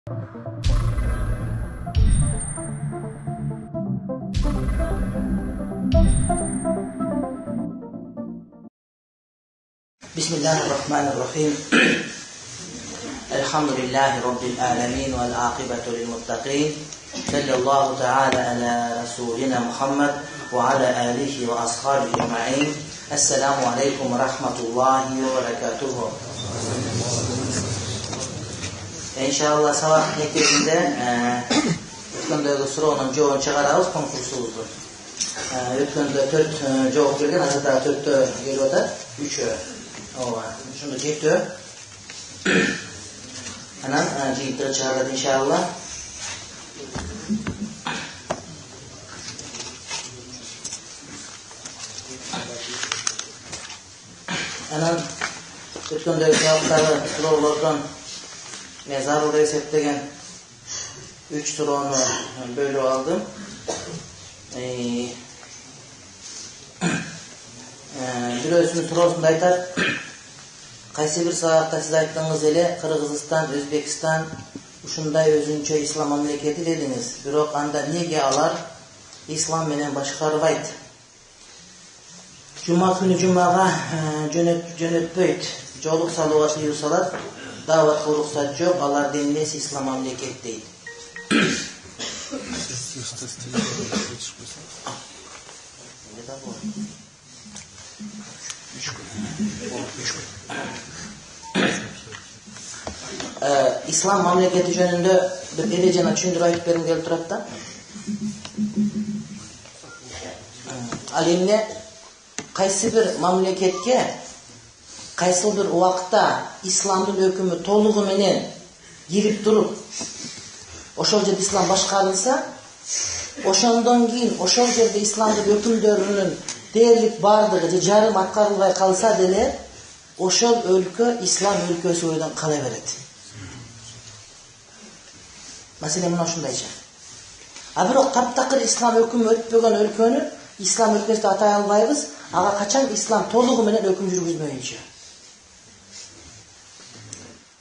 Bismillahirrahmanirrahim. Elhamdülillahi Rabbil alemin vel âkibatu lil muttaqin. Sallallahu teala ala Resulina Muhammed ve ala alihi ve ashabihi ecma'in. Esselamu aleyküm ve rahmetullahi ve berekatuhu. İnşallah sabah neketinde ötkündегі сұраудың жауабын шығарамыз конкурсыбызды. Өткенде 4 жауап берген, азырда 4-тө келіп отыр, 3-ө. Şunu жетті. Анан жиынтығы шығарады иншалла. Анан өткендегі жауаптағы сұраулардан мен зарыл есептеген 3 суроону бөлүп алдым. Бирөөсүнүн суроосунда айтат: кайсы бир сабакта сиз айттыңыз эле Кыргызстан, Өзбекстан ушундай өзүнчө ислам мамлекети дедиңиз. Бирок анда неге алар ислам менен башкарбайт? Жума күнү жумага жөнөтпөйт, жолук салууга тыюу салат, даватка уруксат жок, алар эмнеси ислам мамлекет дейт. İslam mamleketi jönündө bir erежени түшүндүрүп айтып бергим келип турат да. Ал эмне кайсы бир мамлекетке кайсы бир убакта исламдын өкүмү толугу менен кирип туруп, ошол жерде ислам башкарылса, ошондон кийин ошол жерде исламдын өкүмдөрүнүн дээрлик бардыгы же жарым аткарылбай калса деле, ошол өлкө ислам өлкөсү бойдон кала берет. Маселе мына ушундайча. А бирок таптакыр ислам өкүмү өтпөгөн өлкөнү ислам өлкөсү деп атай албайбыз, ага качан ислам толугу менен өкүм жүргүзбөйүнчө.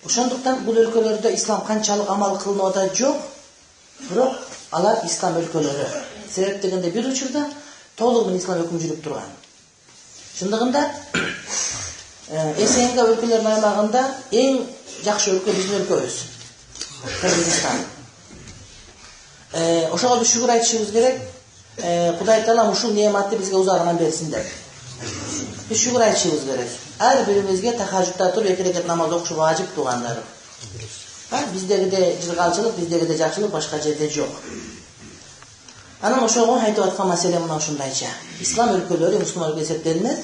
Ошондуктан бул өлкөлөрдө ислам канчалык амал кылынып да жок, бирок алар ислам өлкөлөрү. Себеп дегенде бир учурда толугу менен ислам өкүм жүрүп турган. Чындыгында СНГ өлкөлөрүнүн аймагында эң жакшы өлкө биздин өлкөбүз. Кыргызстан. Ошого биз шүгүр айтышыбыз керек. Кудай Таалам ушул неаматты бизге узагынан берсин деп. Биз шүгүр айтышыбыз керек. Ар бирибизге тахажжудда туруп 2 рекат намаз окуш важип туугандары. Биздегиде жыргалчылык, биздегиде жакшылык башка жерде жок. Анан ошого айтып аткан маселе мына ушундайча. Ислам өлкөлөрү мусулман өлкө эсептелинет.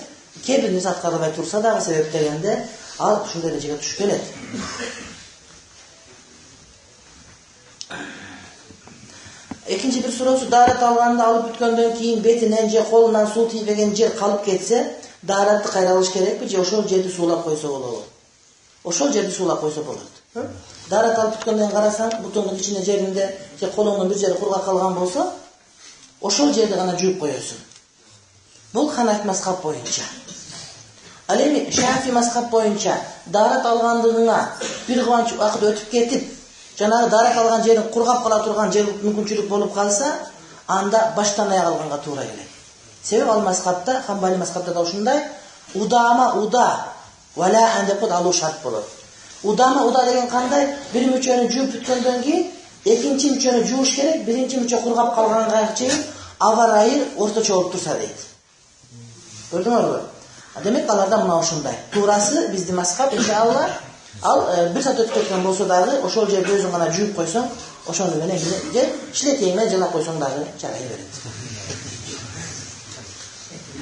Кээ бир аткарылбай турса дагы себеп дегенде ал ушундай дәрежеге түшүп келет. Экинчи бир суроосу: даарат алганда алып бүткөндөн кийин бетинен же колунан суу тийбеген жер калып кетсе, daaratты кайра алыш керекпи же ошол жерди суулап койсо болобу? Ошол жерди суулап койсо болот. Daarat алып бүткөндөн карасаң, бутуңдун ичине жеринде же колуңдун бир жери кургак калган болсо, ошол жерди гана жууп коесуң. Бул Ханафи мазхаб боюнча. Ал эми Шафи мазхаб боюнча daarat алгандыгыңа бир кыланч убакыт өтүп кетип, жанагы daarat алган жерин кургап кала турган жер мүмкүнчүлүк болуп калса, анда баштан аяк алганга туура келет. Себеп ал мазхабта, Хамбали мазхабта да ушундай, удама уда вала андеп алуу шарт болот. Удама уда деген кандай? Бир мүчөнү жууп бүткөндөн кийин экинчи мүчөнү жууш керек, биринчи мүчө кургап калганга чейин аба ырайы орточо болуп турса дейт. Көрдүңөрбү? Демек аларда мына ушундай. Туурасы биздин мазхаб иншалла, ал бир саат өтүп кеткен болсо дагы ошол жерде өзүң гана жууп койсоң, ошону менен же шлетең менен жалап койсоң дагы жарай берет.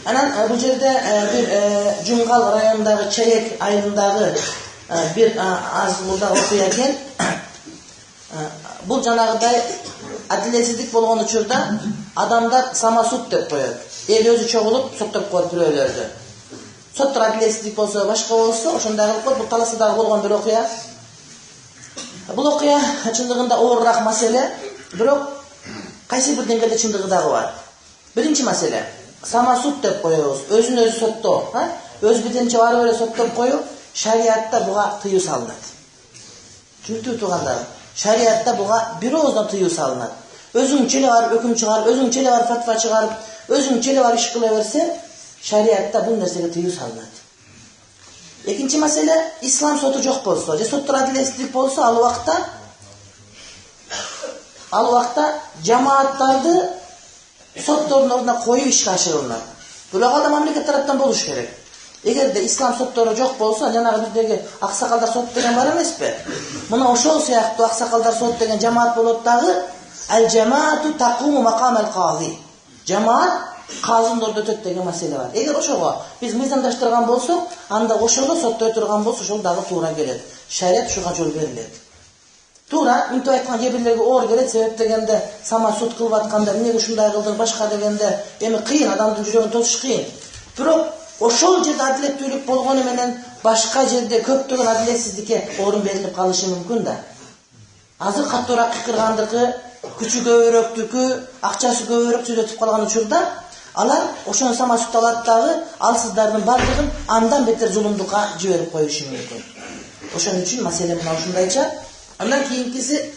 Анан бул жерде бир Жумгал районундагы Чаек айылындагы бир аз мурда окуя экен. Бул жанагыдай адилетсиздик болгон учурда адамдар самосуд деп коет. Эл өзү чогулуп соттоп коет бирөөлөрдү. Соттор адилетсиздик болсо, башка болсо, ошондой кылып коет. Бул Таласадагы болгон бир окуя. Бул окуя чындыгында оорураак маселе, бирок кайсы бир деңгээлде чындыгы дагы бар. Биринчи маселе самосуд деп коебуз. Өзүн өзү соттоо, өз бетинче барып эле соттоп коюу шариатта буга тыюу салынат. Түнүктүү туугандар. Şariatта буга бир ооздан тыюу салынат. Өзүңчө бар өкүм чыгарып, өзүңчө бар фатва чыгарып, өзүңчө бар иш кыла берсе, шариатта бул нерсеге тыюу салынат. Экинчи маселе, ислам соту жок болсо, же соттор адилетсиздик болсо, ал убакта жамааттарды соттордун ордуна коюп ишке ашырылат. Бирок ада мамлекет тараптан болуш керек. Эгерде ислам соттору жок болсо, жанагы биздеги аксакалдар сот деген бар эмеспи? Мына ошол сыяктуу аксакалдар сот деген жамаат болот дагы. Ал-жамаату тaqуmu maqam al-qazi. Жамаат казын ордо өтөт деген маселе бар. Эгер ошого биз мыйзамдаштырган болсок, анда ошого соттой турган болсо, ошол дагы туура келет. Шариат ушуга жол берилет. Туура, мынтип айткан кээ бирлерге оор келет, себеп дегенде сама суд кылып атканда эмнеге ушундай кылдың башка дегенде эми кыйын, адамдын жүрөгүн тосуш кыйын. Бирок ошол жерде адилеттүүлүк болгону менен башка жерде көптөгөн адилетсиздикке орун берилип калышы мүмкүн да. Азыр каттуураак кыргандыкы, күчү көбүрөөктүкү, акчасы көбүрөөк түзөтүп калган учурда алар ошону сама сут алат дагы, алсыздардын бардыгын андан бетер зулумдукка жиберип коюшу мүмкүн. Ошон үчүн маселе мына ушундайча. Андан кийинкиси,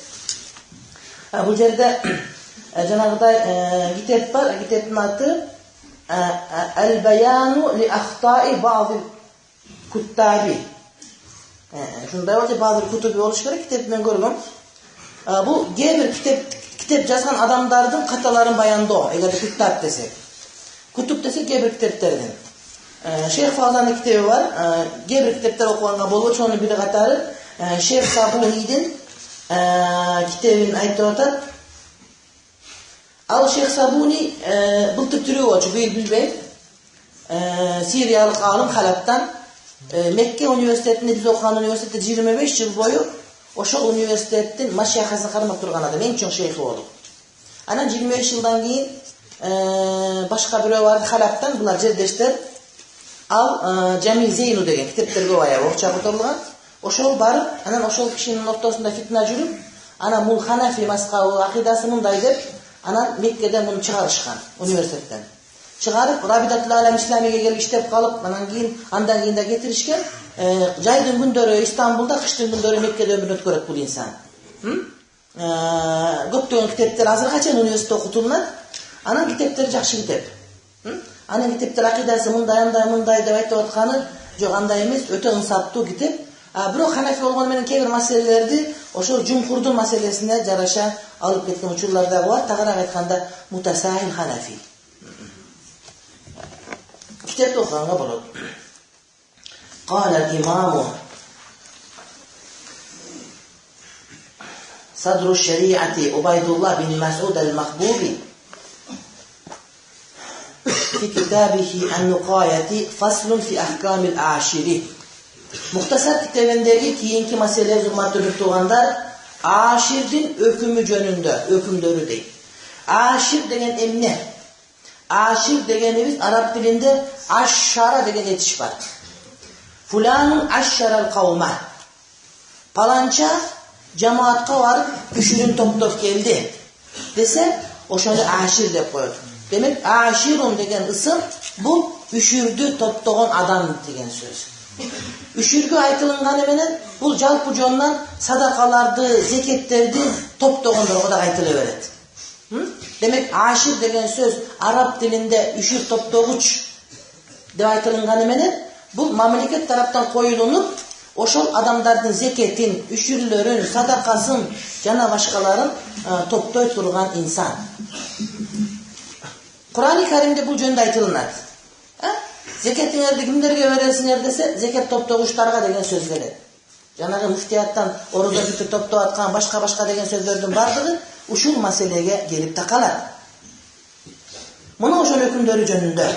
бул жерде жанагыдай китеп бар, китептин аты Al-bayanu li akhta'i ba'd al-kuttabi. Şunday olsa bazı kutubi oluş gerek, kitep ben görgüm. Bu bir kitap жазган adamlardın kataların bayandı. Eğer de kuttab desek. Kutup desek bir kitaplardan. Şeyh Fazan'ın kitabı var. Bir kitaplar okuğanga bolu. Şunu biri katarı. Şeyh Sabuni'nin kitabını ayıp atat. Al Şeyh Sabuni былтыр түрүү болчу, быйыл билбейм. Сириялык алым Халаптан Мекке университетинде биз окуган университетте 25 жыл бою ошол университеттин машайхасын кармап турган адам, эң чоң шейхи болуп. Анан 25 жылдан кийин башка бирөө бар Халаптан, булар жердештер. Ал Жамил Зейну деген китептерге бая окча которулган. Ошол барып, анан ошол кишинин ортосунда фитна жүрүп, анан бул Ханафи маскабы акидасы мындай деп анан Меккеден муну чыгарышкан университеттен. Чыгарып Рабитатул Алам Исламиге келип иштеп калып, андан кийин да кетиришкен. Жайдын күндөрү Истанбулда, кыштын күндөрү Меккеде өмүр өткөрөт бул инсан. Көптөгөн китептер азырга чейин университетте окутулат. Анан китептери жакшы китеп. Анын китептер акидасы мындай деп айтып атканы жок, андай эмес, өтө ынсаптуу китеп. Бирок Ханафи болгону менен кээ бир маселелерди ошол жумхурдун маселесине жараша алып кеткен учурлар да бар. Тагыраак айтканда мутасахил Ханафи. Китепти окуганга болот. Кала имаму Садру шариати Убайдуллах бин Мас'уд ал-Махбуби في كتابه النقاية فصل في أحكام العاشرة. Muhtasar kitabındaki kiyinki meseleler zurmatlı tuğanlar aşirdin ökümü jönündө, ökümdörü değil. Aşir degen emne? Aşir degenimiz Arap dilinde aşşara degen etiş var. Fulanun aşşaral kavma. Palanca cemaatka varıp üşürün toplop geldi dese o şöyle aşir de koydu. Demek aşirun degen ısım bu üşürdü toptoğun adam degen söz. Üşürgü aytılınğanı menen bul жалпы жондан садакаларды, зекеттерди топтогондорго да айтыла берет. Demek aşir degen söz Arap dilinde üşür топтогуч деп айтылынғаны менен бул мамлекет тараптан коюлунуп, ошол адамдардын зекетин, üşүрлөрүн, садакасын жана башкаларын топтой турган инсан. Kur'an-ı Kerim'de bul жөнүндө айтылынат. Zeketіңерді кімдерге бересіңер десе, зекет топтогуштарга деген сөз келет. Жанагы муфтияттан орозо бүтүп топтоп аткан башка деген сөздөрдүн бардыгы ушул маселеге келип такалат. Мына ошол өкүмдөрү жөнүндө.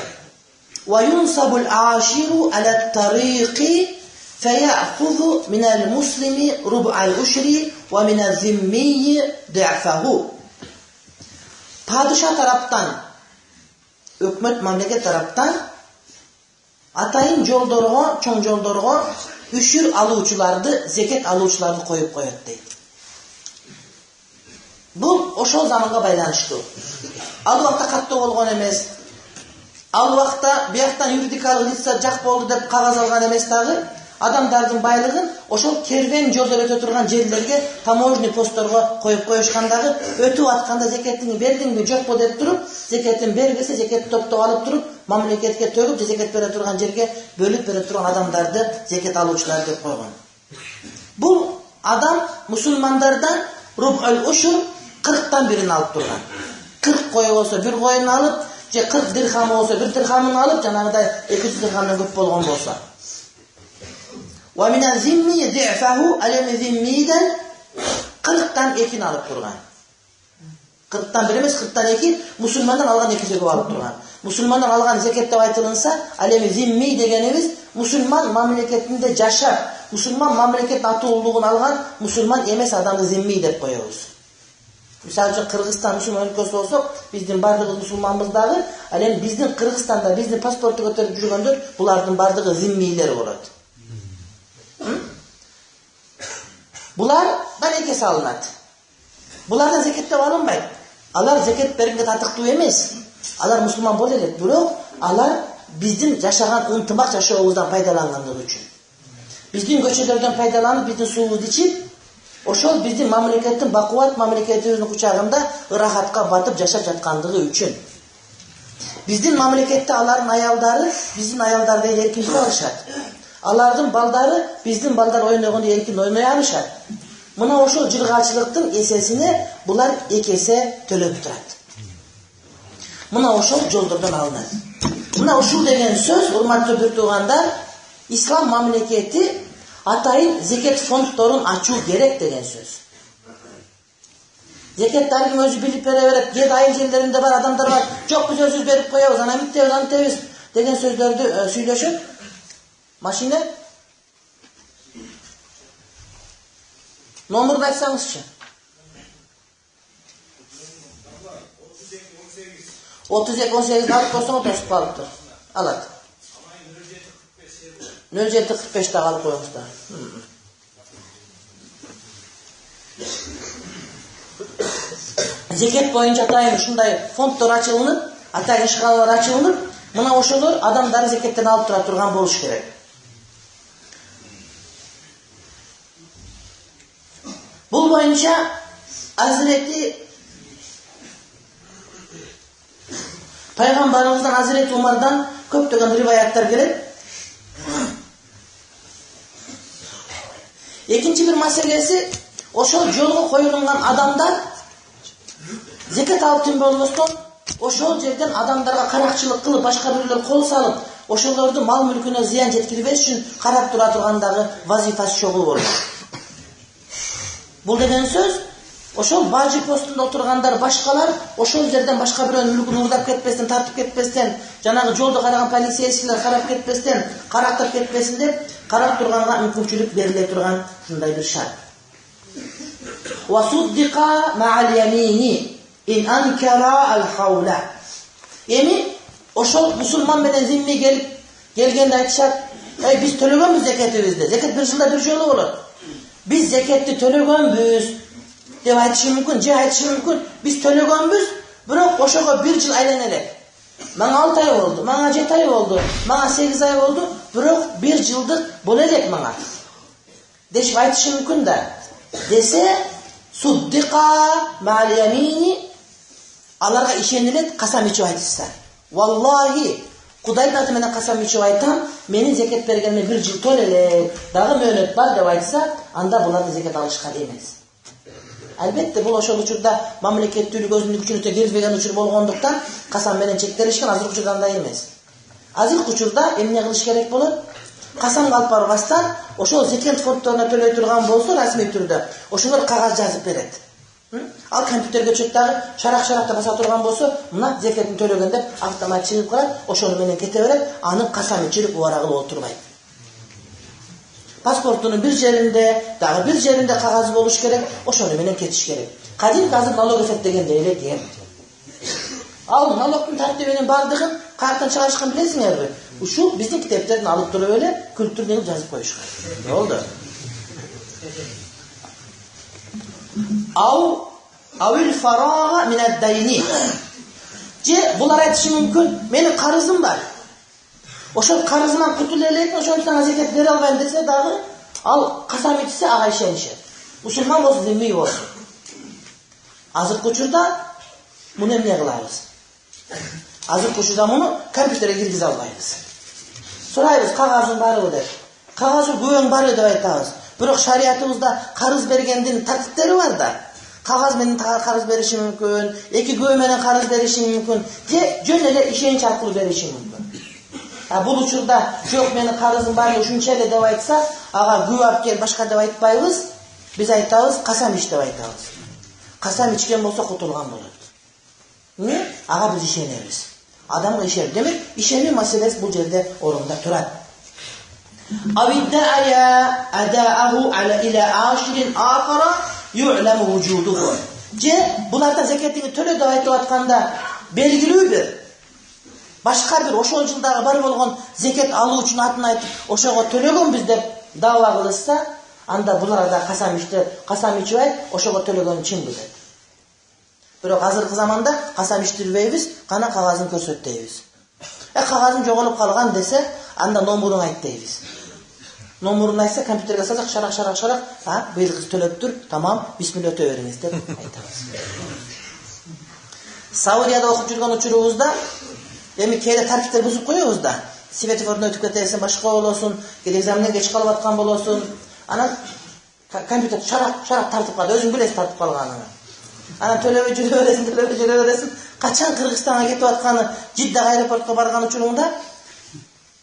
Wa yunsabul ashiru ala tariqi faya'khudhu min al-muslimi rub'al ushri wa min az-zimmi da'fahu. Padişah taraptan, өкмөт мамлекет тараптан атайын жолдорго, чоң жолдорго үшүр алуучуларды, зекет алуучуларды коюп коет дейт. Бул ошол заманга байланыштуу. Ал убакта каттоо болгон эмес. Ал убакта бияктан юридикалык лица жак болду деп кагаз алган эмес дагы. Адамдардын байлыгын ошол кервен жолдор өтө турган жерлерге таможный постторго коюп коюшкандагы өтүп атканда зекетиңи бердиңби жокпу деп туруп, зекетин бергилсе зекетти топтоп алып туруп, мамлекетке төгүп, зекет бере турган жерге бөлүп бере турган адамдарды зекет алуучулар деп койгон. Бул адам мусулмандардан руб'ул ушур 40тан бирин алып турган. 40 кой болсо бир койун алып, же 40 дирхам болсо бир дирхамын алып, жанагыдай 200 дирхамдан көп болгон болсо. Wa min az-zimmi di'fahu alami zimmidan 40тан 2 алып турган. 40тан 1 эмес, 40тан 2 мусулмандан алган 2 көп алып турган. Мусулмандан алган зекет деп айтылынса, алами зимми дегенибиз мусулман мамлекетинде жашап, мусулман мамлекет атуулугун алган мусулман эмес адамды зимми деп коебуз. Мисалы үчүн Кыргызстан мусулман өлкөсү болсок, биздин бардыгы мусулманбыз дагы, ал эми биздин Кыргызстанда биздин паспорту көтөрүп жүргөндөр, булардын бардыгы зиммилер болот. Булардан эке салынат. Булардан зекет деп алынбайт. Алар зекет бергенге татыктуу эмес. Алар мусулман боло элек, бирок алар биздин жашаган ынтымак жашообуздан пайдалангандыгы үчүн. Биздин көчөлөрдөн пайдаланып, биздин суубузду ичип, ошол биздин мамлекеттин бакубат мамлекетибиздин кучагында ырахатка батып жашап жаткандыгы үчүн. Биздин мамлекетте алардын аялдары биздин аялдардай эркин алышат. Алардын балдары биздин балдар ойногондо эркин ойной алышат. Мына ошол жыргалчылыктын эсесине булар 2 эсе төлөп турат. Мына ошол жолдордон алынат. Мына ушул деген сөз, урматтуу бир туугандар, ислам мамлекети атайын зекет фондторун ачуу керек деген сөз. Зекетти ар ким өзү билип бере берет, же айыл жерлеринде бар адамдар бар, жок биз өзүбүз берип коебуз, ана миттебиз, антебиз деген сөздөрдү сүйлөшөт. Машина номерду айтсаңызчы. 32-18 алып койсоң тосуп калыптыр. Алат. 07-45 да алып коюңуздар. Зекет боюнча атайын ушундай фонддор ачылынып, атайын ишканалар ачылынып, мына ошолор адамдары зекеттен алып тура турган болуш керек. Бул боюнча Азирети Пайгамбарыбыздан Азирети Умардан көптөгөн риваяттар келет. Экинчи бир маселеси, ошол жолго коюлган адамдар зекет алып болбостон, ошол жерден адамдарга каракчылык кылып, башка бирлер кол салып, ошолорду мал мүлкүнө зыян жеткирбеш үчүн карап тура тургандагы вазифасы чогул болгон. Бул деген сөз, ошол бажы постунда отургандар башкалар, ошол жерден башка бирөөнүн мүлкүн уурдап кетпестен, тартып кетпестен, жанагы жолду караган полицейскийлер карап кетпестен, карактап кетпесин деп, карап турганга мүмкүнчүлүк бериле турган ушундай бир шарт. Васуддика ма'ал ямини ин анкара ал-хаула. Эми ошол мусулман менен зимми келгенде айтышат, биз төлөгөнбүз зекетибизди. Зекет бир жылда бир жолу болот. Биз зекетти төлөгөнбүз деп айтышы мүмкүн, же айтышы мүмкүн, биз төлөгөнбүз, бирок ошого бир жыл айлана элек. Мага 6 ай болду, мага 7 ай болду, мага 8 ай болду, бирок бир жылдык боло элек мага. Дешип айтышы мүмкүн да. Десе, суддика ма'ал ямини, аларга ишенилет, касам ичип айтышса. Валлахи, Кудайдын аты менен касам ичип айтам, менин зекет бергениме бир жыл толо элек, дагы мөөнөт бар деп айтса, анда буларды зекет алышкан эмес. Албетте бул ошол учурда мамлекеттүүлүк өзүнүн күчүнө келбеген учур болгондуктан касам менен чектелишкен, азыркы учурда андай эмес. Азыркы учурда эмне кылыш керек болот? Касамга алып барбастан, ошол зекет фонддоруна төлөй турган болсо расмий түрдө, ошолор кагаз жазып берет. Ал компьютерге чөп дагы шарак-шаракта баса турган болсо, мына зекетин төлөгөн деп автомат чыгып калат, ошону менен кете берет, анын касамы чырып убара кылып отурбайт. Паспортунун бир жеринде, дагы бир жеринде кагазы болуш керек, ошону менен кетиш керек. Кадимки азыр налог эсептегенде эле кем. Ал налогдун тартибинин бардыгын каяктан чыгарышкан билесиңерби? Ушул биздин китептерден алып туруп эле күлтүрдү жазып коюшкан. Болду. Авил фарага минад дайни. Же булар айтышы мүмкүн, менин карызым бар. Ошол карызыман кутула элек, ошондон зекет бере албайм десе дагы, Al kasam içse ağa işenişer. Musulman olsun, zimmi olsun. Azırkı uçurda bunu emniyye kılayız. Azırkı uçurda bunu kompütere girgiz almayız. Sorayız, kağazın barı o der. Kağazı güven barı da aytağız. Bırak şariatımızda karız bergendin tartipleri var da. Kağaz menen karız berişi mümkün, eki güven menen karız berişi mümkün. Jönele işenç arkılı berişi mümkün. Bul uçurda yok meni karızım barı şunçayla dep aytsa, ağa güvap gel başka dep aytpayбыз. Biz aytабыз, kasam iç dep aytабыз. Kasam içken bolsa kutulgan bolat. Ne? Ağa biz işenemiz. Adamga işenir. Demek işenme maselesi bu jerde orunda turat. Avidda'ya ada'ahu ala ila ashirin akhara yu'lamu vujuduhu. Bulardan zekatini töle dep aytып atkanda belgilүү bir başka bir oşol жылдагы бар болгон zekat alуу үчүн атын айтып ошого төлөгөнбүз деп дава кылышса, анда булар да касам ичпей ошого төлөгөнү чын билет. Бирок азыркы заманда касам иштирбейбиз, кана кагазын көрсөт дейбиз. Кагазым жоголуп калган десе, анда номурун айт дейбиз. Номурун айтса, компьютерге салсак, шарак, быйыл төлөптүр, тамам, бисмилля өтө бериңиз деп айтабыз. Саудияда окуп жүргөн учурубузда эми кээде тартиптер бузуп коебуз да. Светофордон өтүп кетесиң, башка болосуң, кээде экзаменге кеч калып аткан болосуң. Анан компьютер шарак тартып калды, өзүң билесиң тартып калганын. Анан төлөбөй жүрө бересиң. Качан Кыргызстанга кетип атканы, Жидда аэропортко барган учуруңда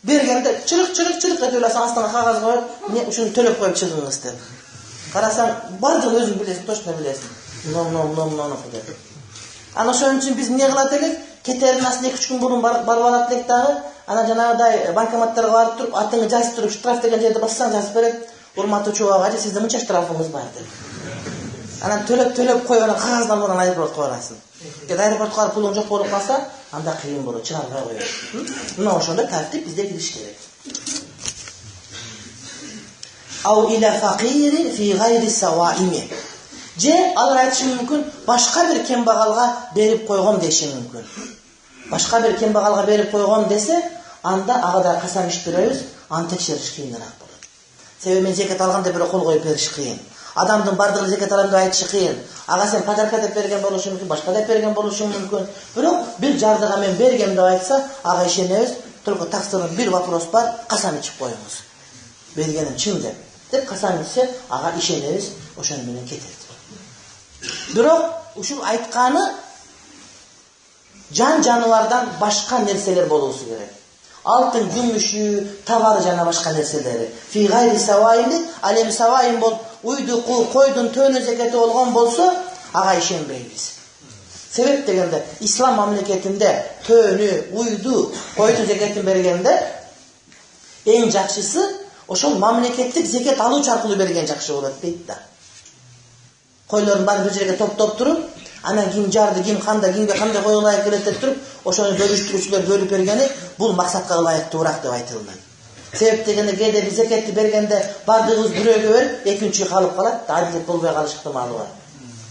бергенде чырык деп ойласаң, астына кагаз коюп, эмне ушуну төлөп коюп чыгыңыз деп. Карасаң, бардыгын өзүң билесиң, точно билесиң. Ном деп. Анан ошон үчүн биз эмне кылат элек? Кетердин астына 2-3 күн бурун барып алат элек дагы. Анан жанагыдай банкоматтарга барып туруп, атыңы жазып туруп, штраф деген жерде бассаң жазып берет. Урматтуу агачы, сиздин мынча штрафыңыз бар деп. Анан төлөп койгон кагаздан буран аэропортко барасың. Кээде аэропортко барып пулуң жок болуп калса, анда кыйын болот, чыгарбай коет. Мына ошондой тартип бизде кириш керек. Ау иля факирин фи гайри саваими. Алар айтышы мүмкүн, башка бир кембагалга берип койгом деши мүмкүн. Башка бир кембагалга берип койгом десе, анда ага да касам иштиребиз, аны текшериш кыйыныраак болот. Себеби мен зекет алганда бирөө кол коюп бериш кыйын. Адамдын бардыгы зекет алам деп айтышы кыйын. Ага сен подарка деп берген болушу мүмкүн, башка деп берген болушу мүмкүн. Бирок бир жардыга мен бергем деп айтса, ага ишенебиз. Только таксырын бир вопрос бар, касам ичип коюңуз. Бергеним чын деп касам ичсе, ага ишенебиз, ошону менен кетет. Бирок ушул айтканы жан жаныбардан башка нерселер болуусу керек. Алтын, күмүшү, товары жана башка нерселери. Фи гайри саваими, алем саваим бол, уйду, койдун төнү зекети болгон болсо, ага ишенбейбиз. Себеп дегенде, ислам мамлекетинде төнү, уйду, койдун зекетин бергенде эң жакшысы ошол мамлекеттик зекет алуучу аркылуу берген жакшы болот дейт да. Койлорун баарын бир жерге топтоп туруп, анан ким жарды, ким кандай, кимге кандай кой ылайык келет деп туруп, ошону бөлүштүрүүчүлөр бөлүп бергени бул максатка ылайыктуураак деп айтылган. Себеп дегенде кээде биз зекетти бергенде бардыгыбыз бирөөгө берип, экинчи калып калат, адилет болбой калыш ыктымалы бар.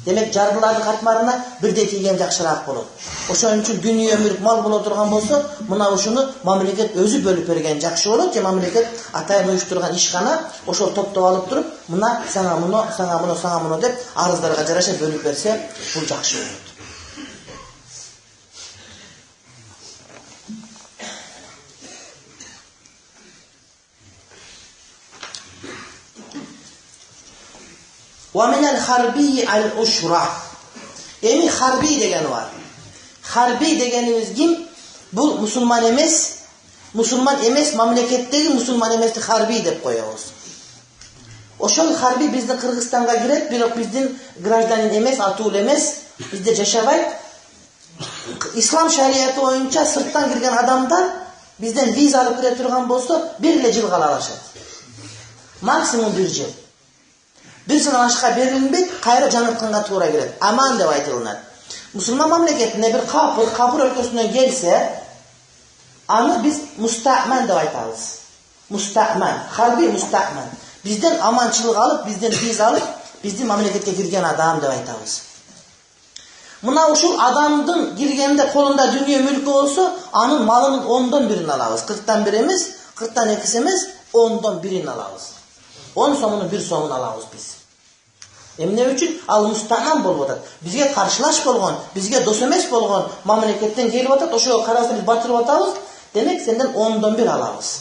Демек жардылардын катмарына бирдей тийген жакшыраак болот. Ошон үчүн дүнүйө мүлк мал боло турган болсо, мына ушуну мамлекет өзү бөлүп берген жакшы болот. Же мамлекет атайын уюштурган ишкана ошол топтоп алып туруп, мына сага муну деп арыздарга жараша бөлүп берсе, бул жакшы болот. وَمِنَ الْحَرْبِيِّ الْاُشْرَةِ Emi harbi degeni var. Harbi degenimiz kim? Bu Müslüman emes mamleketteki Müslüman emesli harbi dep koyuyoruz. Oşol harbi bizde Kırgızistan'a giret, birok bizden grajdanin emes, atul emes, bizde yaşabay. İslam şariatı oyunca sırttan girgen adamlar bizden viza alıp gire turgan bolsa 1 yıl kalaşat. Maksimum 1 yıl. Bir sene aşka berilmeyip kayra janıtkınga tuğra girer. Aman dep aytılınat. Müslüman mamleketine bir kapır өлkөsүнөн gelse, anı biz musta'man dep aytabız. Musta'man, harbi musta'man. Bizden amançılık alıp, bizden viza alıp, bizden mamleketke girgen adam dep aytabız. Mına uşul adamdın girgende kolunda dünya mülkü olsa, anın malının 10'dan birini alabız. 40'tan birimiz, 40'tan ikisimiz 10'dan birini alabız. 10 сомунун 1 сомун алабыз биз. Эмне үчүн? Ал мустаман болуп атат. Бизге каршылаш болгон, бизге дос эмес болгон мамлекеттен келип атат, ошого караса биз батырып атабыз. Демек сенден 10дон 1 алабыз.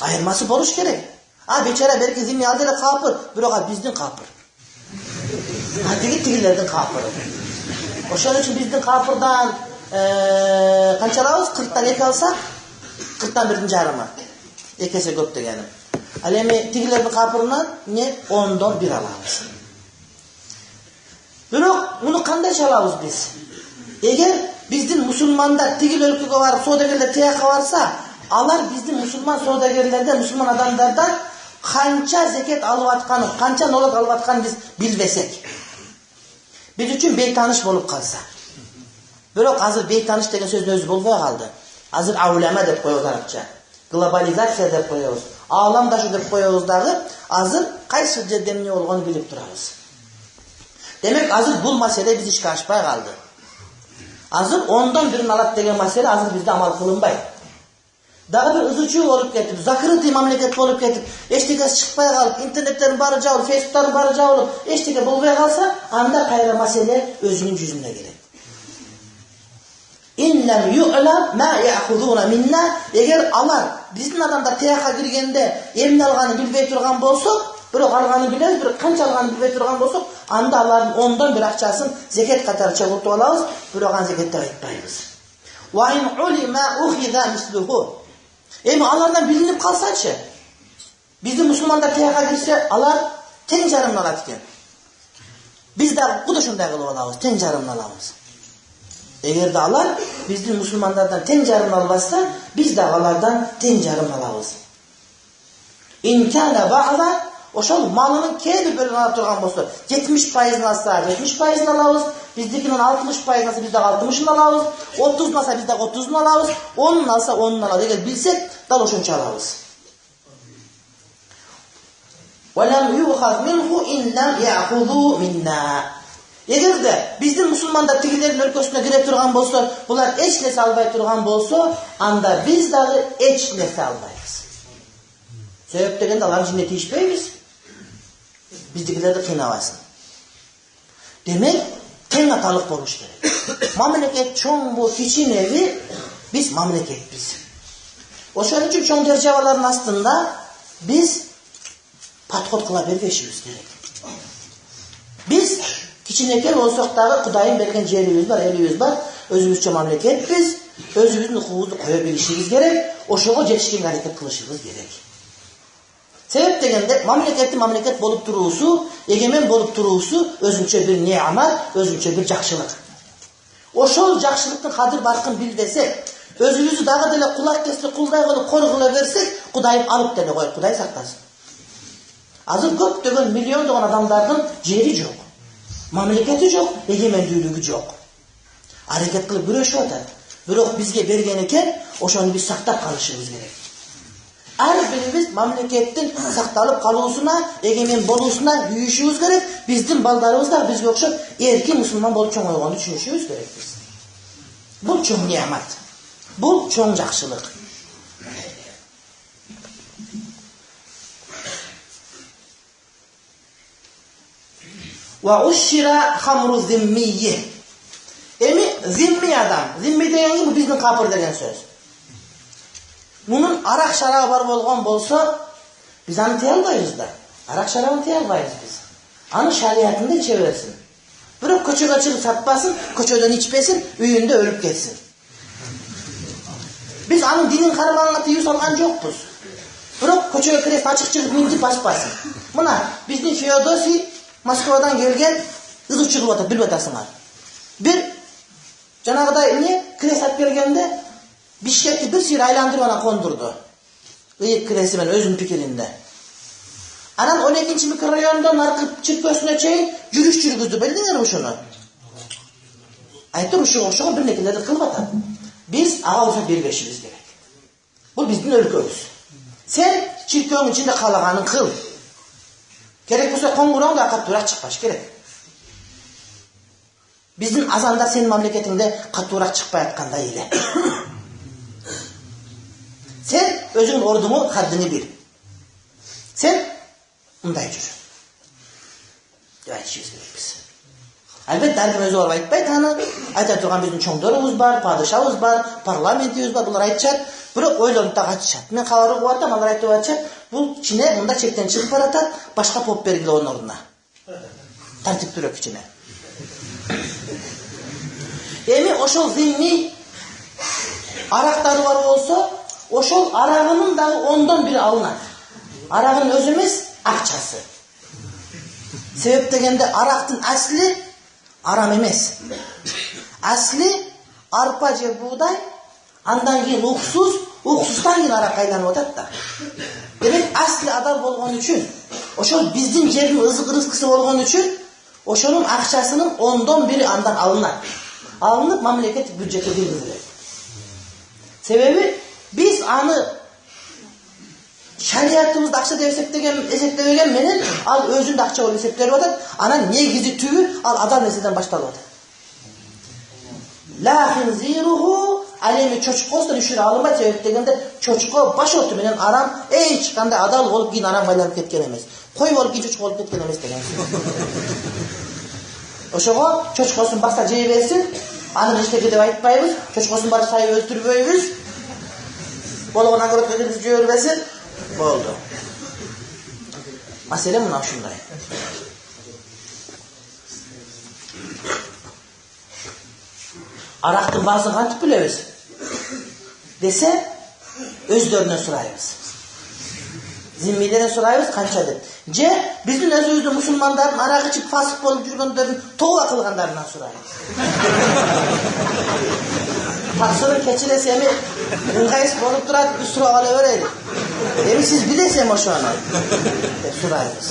Айырмасы болуш керек. Бечара берки зимми ал деле капыр, бирок биздин капыр. Тигилердин капыры. Ошон үчүн биздин капырдан канча алабыз? 40тан 2 алсак, 40тан 1 жарымы. 2 эсе көп дегеним. Ал эми тигилердин капырынан 10дон 1 алабыз. Бирок муну кандай алабыз биз? Эгер биздин мусулмандар тигил өлкөгө барып, соодагерлер тияка барса, алар биздин мусулман соодагерлерден, мусулман адамдардан канча зекет алып атканын, канча налог алып атканын биз билбесек, биз үчүн бейтаныш болуп калса. Бирок азыр бейтаныш деген сөздүн өзү болбой калды. Азыр аулама деп коебуз арабча. Глобализация деп коебуз. Ааламдашу деп коебуз дагы. Азыр кайсы жерде эмне болгонун билип турабыз. Демек азыр бул маселе биз ишке ашпай калды. Азыр 10дон 1 алат деген маселе азыр бизде амал кылынбайт. Дагы бир ызычуу болуп кетип, закрытый мамлекет болуп кетип, эчтеке чыкпай калып, интернеттердин баары жабылып, фейсбуктардын баары жабылып, эчтеке болбой калса, анда кайра маселе өзүнүн жүзүнө келет. Иннам ю'lam ма ya'khuduna minna, эгер алар биздин адамдар тияка киргенде эмне алганын билбей турган болсок, бирок алганын билебиз, бирок канча алганын билбей турган болсок, анда алардын 10дон 1 акчасын зекет катары чыгыртып алабыз, бирок аны зекетте айтпайбыз. Wa in ulima ukhidha misluhu. Эми алардан билинип калсачы, биздин мусулмандар тияка кирсе, алар тең жарымын алат экен. Биз да куда ошондой кылып алабыз, тең жарымын алабыз. Эгерде алар биздин мусулмандардан тең жарымын албаса, биз да алардан тең жарымын алабыз. Инкана бa'da, ошол малынын кээ бир бөлүгүн ала турган болсо, 70% алса, 70% алабыз, биздикинин 60% алса, биз да 60-ын алабыз, 30 алса, биз да 30-ын алабыз, 10 алса, 10-ын алабыз. Эгер билсек, дал ошончо алабыз. Валам юхаз минху ин лам яхузу минна. Эгерде биздин мусулмандар тигилердин өлкөсүнө кире турган болсо, булар эч нерсе албай турган болсо, анда биз дагы эч нерсе албайбыз. Себеп дегенде алар жине тийишпейбиз. Биздикилерди кыйнабасын. Демек, тең аталык болуш керек. Мамлекет чоңбу, кичинеби, биз мамлекетпиз. Ошон үчүн чоң державалардын астында биз подход кыла бербешибиз керек. Биз кичинекей болсок дагы Кудайым берген жерибиз бар, элибиз бар, өзүбүзчө мамлекетпиз, өзүбүздүн укугубузду кое билишибиз керек, ошого жетишкенге аракет кылышыбыз керек. Себеп дегенде мамлекет болуп туруусу, эгемен болуп туруусу өзүнчө бир неамат, өзүнчө бир жакшылык. Ошол жакшылыктын кадыр баркын билбесек, өзүбүздү дагы деле кулак кести кулдай кылып коргула берсек, Кудайым алып деле коет, Кудай сактасын. Азыр көптөгөн миллиондогон адамдардын жери жок. Мамлекети жок, эгемендүүлүгү жок. Аракет кылып күрөшүп атат. Бирок бизге берген экен, ошону биз сактап калышыбыз керек. Ар бирибиз мамлекеттин сакталып калуусуна, эгемен болуусуна күйүшүбүз керек. Биздин балдарыбыз да бизге окшоп эркин мусулман болуп чоңойгонду түшүнүшүбүз керек биз. Бул чоң неамат. Бул чоң жакшылык. Ва ушира хамру зиммие. Эми зимми адам, зимми деген бул биздин капыр деген сөз. Мунун арак шарабы бар болгон болсо, биз аны тыя албайбыз да. Арак шарабын тыя албайбыз биз. Аны шариятында иче берсин. Бирок көчөгө чыгып сатпасын, көчөдөн ичпесин, үйүндө өлүп кетсин. Биз анын динин кармагына тыюу салган жокпуз. Бирок көчөгө кирип ачык чыгып минтип баспасын. Мына биздин Феодосий Москвадан келген ызы чыгып атат, билип атасыңар. Бир жанагыдай эмне крест алып келгенде Бишкекти бир сыйыр айландырып анан кондурду. Ыйык киреси менен өзүнүн пикиринде. Анан 12-нчи микрорайондон аркы чиркөөсүнө чейин жүрүш жүргүздү, билдиңерби ушуну? Айтыр ушуга окшогон бир нерселерди кылып атат. Биз ага уруксат бербешибиз керек. Бул биздин өлкөбүз. Сен чиркөөңүн ичинде каалаганын кыл. Керек болсо коңгуроң да катуураак чыкпаш керек. Биздин азандар сенин мамлекетиңде катуураак чыкпай аткандай эле. Sen özün ordumu haddini bil. Sen мындай жүр деп айтышыбыз керекпиз. Албетте ар ким өзү барып айтпайт, аны айта турган биздин чоңдорубуз бар, падышабыз бар, парламентибиз бар, булар айтышат, бирок ойлонуп да качышат. Мен кабар угуп атам, алар айтып атышат, бул кичине мында чектен чыгып баратат, башка поп бергиле онун ордуна. Тартиптүүрөөк кичине. Эми ошол зимний арактары бар болсо, ошол арагынын дагы 10-дон 1 алынат. Арагынын өзү эмес, акчасы. Себеп дегенде арактын асли арам эмес. Асли арпа же буудай, андан кийин уксуз, уксуздан кийин арак айланып атат да. Демек асли адал болгон үчүн, ошол биздин жердин ызык рызкысы болгон үчүн, ошонун акчасынын 10-дон 1 андан алынат. Алынып мамлекеттик бюджетке киргизилет. Себеби биз аны шариятыбызда акча деп эсептебеген менен ал өзүн да акча болуп эсептелип атат. Анан негизи түбү ал адал нерседен башталып атат. Ла хинзируху, ал эми чочкосун үшүрө алынбайт, себеп дегенде чочко баш оту менен арам эч кандай адал болуп кийин арам айланып кеткен эмес. Кой болуп кийин чочко болуп кеткен эмес деген. Ошого чочкосун баса жей берсин, аны эчтеке деп айтпайбыз, чочкосун барып сайып өлтүрбөйбүз. Болгон огородко киргизип жибербесин, болду. Маселе мына ушундай. Арактын баасын кантип билебиз десе, өздөрүнөн сурайбыз. Зиммилерден сурайбыз канча деп. Же биздин өзүбүздүн мусулмандардын арак ичип фасык болуп жүргөндөрдүн тооба кылгандарынан сурайбыз. Таксырын кечиресе эми ыңгайсыз болуп турат, биз сурап ала берели. Эми сиз билесиз эми ошону деп сурайбыз.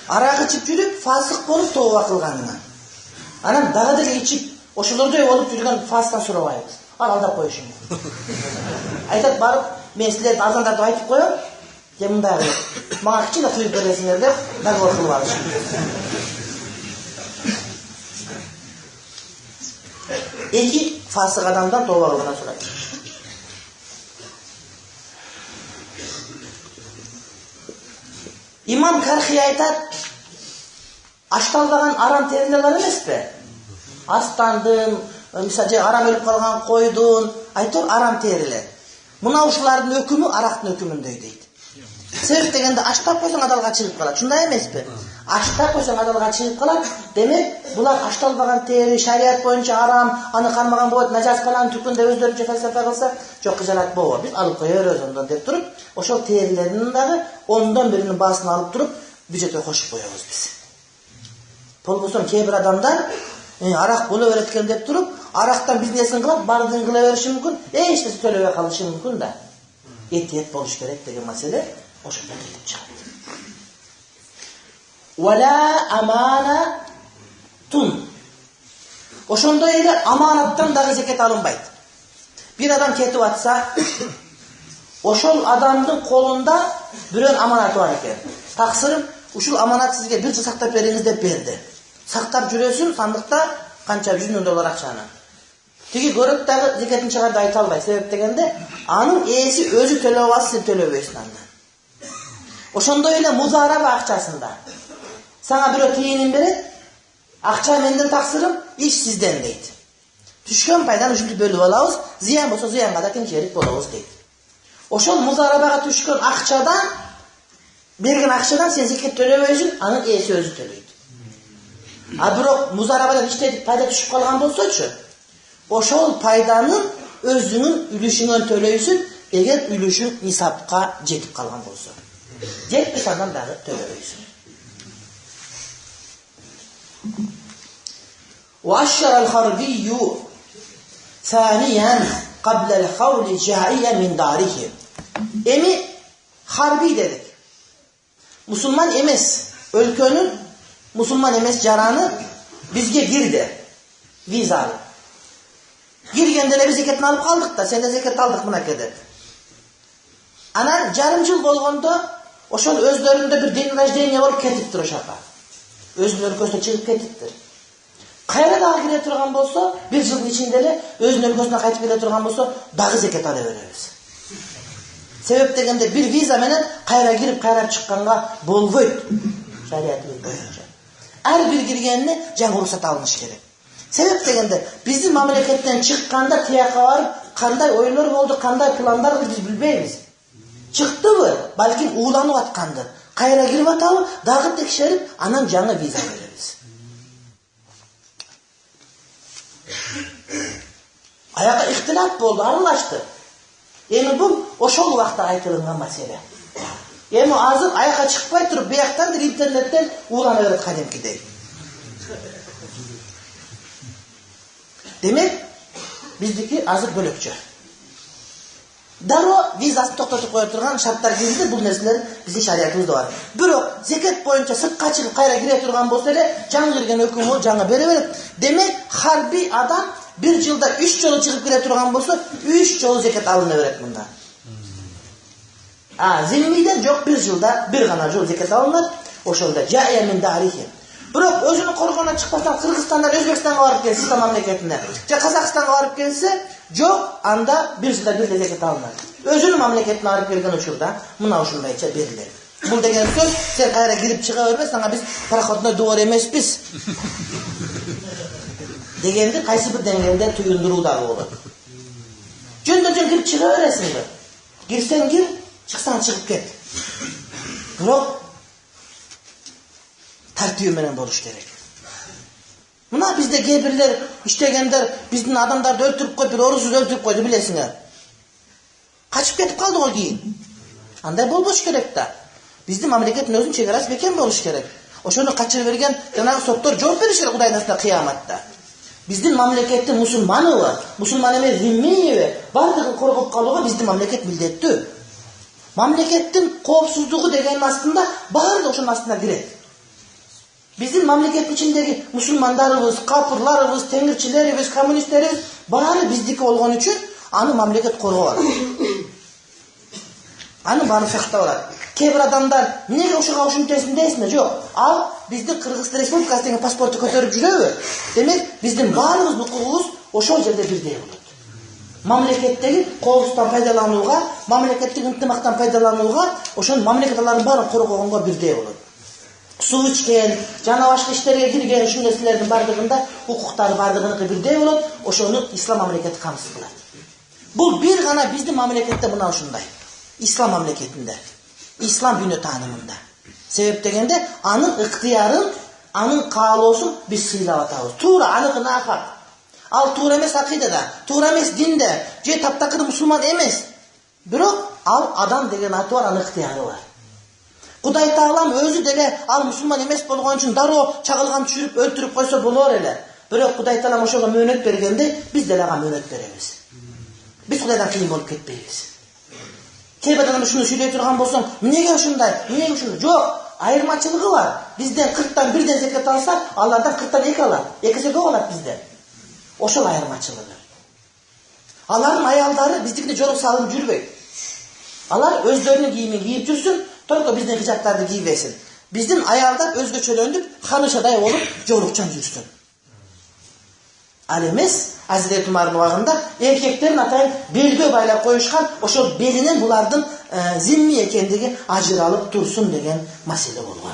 Арак ичип жүрүп фасык болуп тооба кылганынан. Анан дагы деле ичип ошолордой болуп жүргөн фасыктан сурабайбыз. Ал алдап коюшу мүмкүн. Айтат барып, мен силерди арзандатып айтып коем, же мындай кылып, мага кичине куюп бересиңер деп договор кылып алышым. Эки фасык адамдан тооба кылган сурайт. Имам Кархи айтат, ашталбаган арам терилер бар эмеспи? Астандын, мисалы арам өлүп калган койдун, айтор арам терилер. Мына ушулардын өкүмү арактын өкүмүндөй дейт. Себеп дегенде аштап койсоң адалга чыгып калат. Шундай эмеспи? Аштап койсоң адалга чыгып калат. Демек, булар ашталбаган тери шарият боюнча арам, аны кармаган болот, нажас баланын түкүндө өздөрүнчө фалсафа кылса, жок кыжалат болбойт. Биз алып кое беребиз ондан деп туруп, ошол терилердин дагы 10-дон 1 баасын алып туруп, бюджетке кошуп коебуз биз. Болбосо кээ бир адамдар арак боло берет экен деп туруп, арактан бизнесин кылып, бардыгын кыла бериши мүмкүн, эч нерсе төлөбөй калышы мүмкүн да. Этиет болуш керек деген маселе ошондо келип чыгат. Вала амана тун. Ошондой эле аманаттан дагы зекет алынбайт. Бир адам кетип атса, ошол адамдын колунда бирөөнүн аманаты бар экен. Таксырым, ушул аманат сизге 1 жыл сактап бериңиз деп берди. Сактап жүрөсүн, сандыкта канча $100,000 акчаны. Тиги көрөт дагы зекетин чыгарды айта албайт. Себеп дегенде, анын ээси өзү төлөп алса, сен төлөбөйсүң андан. Ошондой эле музараба акчасында. Сага бирөө тиынын берет, акча менден таксырым, иш сизден дейт. Түшкөн пайданы ушинтип бөлүп алабыз, зыян болсо зыянга да тең жерик болобуз дейт. Ошол музарабага түшкөн акчадан, берген акчадан сен зекет төлөбөйсүң, анын ээси өзү төлөйт. А бирок музарабадан иштетип пайда түшүп калган болсочу, ошол пайданын өзүңүн үлүшүңөн төлөйсүң, эгер үлүшүң нисапка жетип калган болсо. Жетпесе андан дагы төлөбөйсүң. وأشر الحربي ثانيا قبل الحول الجائية من داره. Emi harbi dedik. Musulman emes, өлkөнүn musulman emes jaranı bizge girdi. Vizalı. Girgende de biz zeketini alıp kaldık da, sen de zeket aldık mınake dedi. Anan jarım jıl bolgondo oşol özlöründe bir din rajdenye bolup ketiptir o şaka. Özünün өлкөсүнө чыгып кетиптир. Кайра дагы кире турган болсо, 1 жылдын ичинде эле өзүнүн өлкөсүнө кайтып келе турган болсо, дагы зекет ала беребиз. Себеп дегенде bir виза менен кайра кирип, кайра чыкканга болбойт. Шариятыбыз боюнча. Ар бир киргенине жаңы уруксат алыныш керек. Себеп дегенде биздин мамлекеттен чыкканда тияка барып, кандай ойлор болду, кандай пландар биз билбейбиз. Чыктыбы? Балким ууланып аткандыр. Кайра кирип атабы, дагы текшерип, анан жаңы виза беребиз. Аяка ихтилат болду, аралашты. Эми бул ошол убакта айтылган маселе. Эми азыр аяка чыкпай туруп, бияктан интернеттен уулана берет кадимкидей. Демек, биздики азыр бөлөкчө. Дароо визасын токтотуп кое турган шарттар кирди, бул нерселер биздин шариятыбызда бар. Бирок зекет боюнча сыртка чыгып кайра кире турган болсо эле, жаңы кирген өкмөт жаңы бере берет. Демек, харби адам bir жылда 3 жолу чыгып кире турган болсо, 3 жолу зекет алына берет мында. Зиммиден жок, bir жылда bir гана жол зекет алынат. Ошондо жая мин дарихи. Бирок өзүнүн коргонуна чыкпастан Кыргызстандан Өзбекстанга барып келсе, ислам мамлекетине, же Казакстанга барып келсе, жок, анда bir жылда bir зекет алынат. Өзүнүн мамлекетине барып келген учурда мына ушундайча берилет. Бул деген сөз, сен кайра кирип чыга бербе, сага биз пароходной двор эмеспиз. Дегенди кайсы бир деңгээлде туюндуруу дагы болот. Жөн-жөн кирип чыга бересиңби? Кирсең кир, чыксаң чыгып кет. Бирок тартиби менен болуш керек. Мына бизде кээ бирлер иштегендер биздин адамдарды өлтүрүп коюп, бир орусуз өлтүрүп койду, билесиңер. Качып кетип калды го кийин. Андай болбош керек да. Биздин мамлекеттин өзүнүн чегарасы бекем болуш керек. Ошону качырып берген жанагы соттор жооп бериш керек Кудайдын алдында кыяматта. Биздин мамлекеттин мусулманыбы, мусулман эмес зиммийби, бардыгын коргоп калууга биздин мамлекет милдеттүү. Мамлекеттин коопсуздугу деген астында баардыгы ошонун астына кирет. Биздин мамлекеттин ичиндеги мусулмандарыбыз, капырларыбыз, теңирчилерибиз, коммунисттерибиз баары биздики болгон үчүн аны мамлекет коргоп алат. Аны баары сактап алат. Кээ бир адамдар эмнеге ошого ушинтесиң дейсиңер? Жок. Ал биздин Кыргызстан Республикасы деген паспорту көтөрүп жүрөбү? Демек, биздин баарыбыз укугубуз ошол жерде бирдей болот. Мамлекеттеги коопсуздуктан пайдаланууга, мамлекеттик ынтымактан пайдаланууга, ошонун мамлекетталардын баарын коргогонго бирдей болот. Суу ичкен, жана башка иштерге кирген ушул нерселердин бардыгында укуктары бардыгыныкы бирдей болот, ошону ислам мамлекети камсыз кылат. Бул бир гана биздин мамлекетте мына ушундай. Ислам мамлекетинде, ислам дүйнө таанымында. Себеп дегенде анын ыктыярын, анын каалоосун биз сыйлап атабыз. Туура аныкы нахак. Ал туура эмес акыйдада, туура эмес динде, же таптакыр мусулман эмес. Бирок ал адам деген аты бар, анын ыктыяры бар. Кудай Таалам өзү деле ал мусулман эмес болгон үчүн дароо чагылган түшүрүп өлтүрүп койсо болор эле. Бирок Кудай Таалам ошого мөөнөт бергенде биз деле ага мөөнөт беребиз. Биз Кудайдан кийин болуп кетпейбиз. Кээ бир адам ушуну сүйлөй турган болсоң, эмнеге ушундай? Эмнеге ушундай? Жок, айырмачылыгы бар. Бизден 40тан 1ден зекет алса, алардан 40тан 2 алат. Экесе көп алат бизден. Ошол айырмачылыгы. Алардын аялдары биздикине жолук салынып жүрбөйт. Алар өздөрүнүн кийимин кийип жүрсүн, только биздин хижаптарды кийбесин. Биздин аялдар өзгөчөлөнүп, ханышадай болуп, жолукчан жүрсүн. Ал эмес, Азирет Умардын убагында эркектерин атайын белге байлап коюшкан, ошол белинен булардын зимми экендиги ажыралып турсун деген маселе болгон.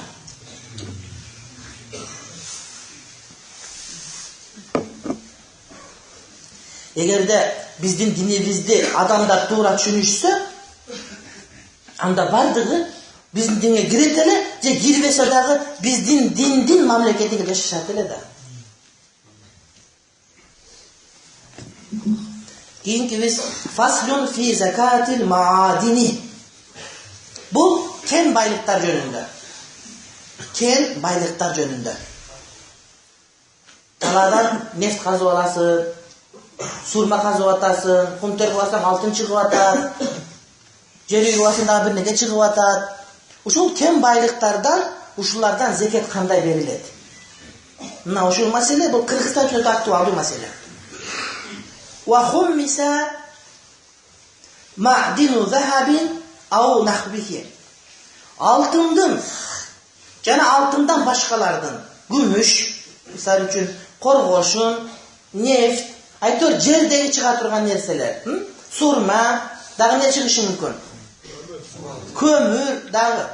Эгерде биздин динибизди адамдар туура түшүнүшсө, анда бардыгы биздин динге кирет эле, же кирбесе дагы биздин диндин мамлекетиге жашашат эле да. Кийинки биз фаслун фи закатил маадини. Бул кен байлыктар жөнүндө. Кен байлыктар жөнүндө. Таладан нефт казып аласың, сурма казып атасың, кум төгүп алсаң алтын чыгып атат. Жер үйгө алсаң дагы бир неге чыгып атат. Ушул кен байлыктардан, ушулардан зекет кандай берилет? Мына ушул маселе бул Кыргызстан үчүн өтө актуалдуу маселе. وخمس معدن ذهب أو نحوه. Алтындын жана алтындан башкалардын күмүш, мисалы үчүн коргошун, нефт, айтор жердеги чыга турган нерселер, сурма, дагы эмне чыгышы мүмкүн? Kömür dağı,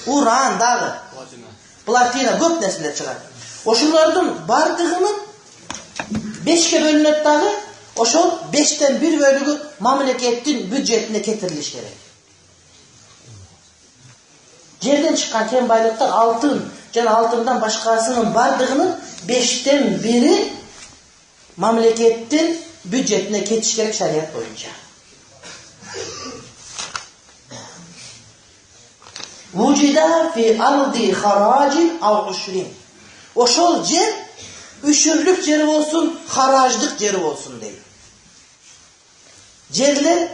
uran dağı, platina köp nesiler çıkar. Oşulardın bardığının 5'ke bölünüp dağı, oşol 5'ten 1 bölügü mamleketin büdjetine getiriliş gerek. Yerden çıkan kem baylıklar altın, jana altından başkasının bardığının 5'ten 1'i mamleketin büdjetine geçiş gerek şeriat boyunca. Vucida fi ardi haracin av uşrin. Oşol yer üşürlük yeri olsun, harajlık yeri olsun değil. Yerler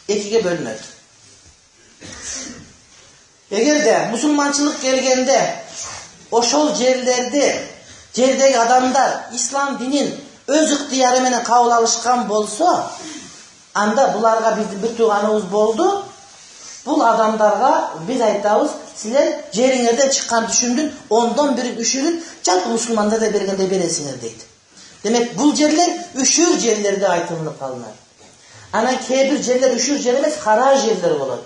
ikiye bölünür. Eğer de musulmançılık gelgende oşol yerlerde yerdeki adamlar İslam dinin öz ihtiyarı menen kabul alışkan bolsa, anda bularga bizim bir tuğanımız boldu. Bu adamlarga biz aytабыз, sizler jeriңерden çıkan düşündün, ondan biri üşürün, жалпы musulmanlar da bergende beresingер deydi. Demek bu yerler üşür yerlerde aytılınıp kalınır. Ana kebir yerler üşür yer emes, haraj yerler olur.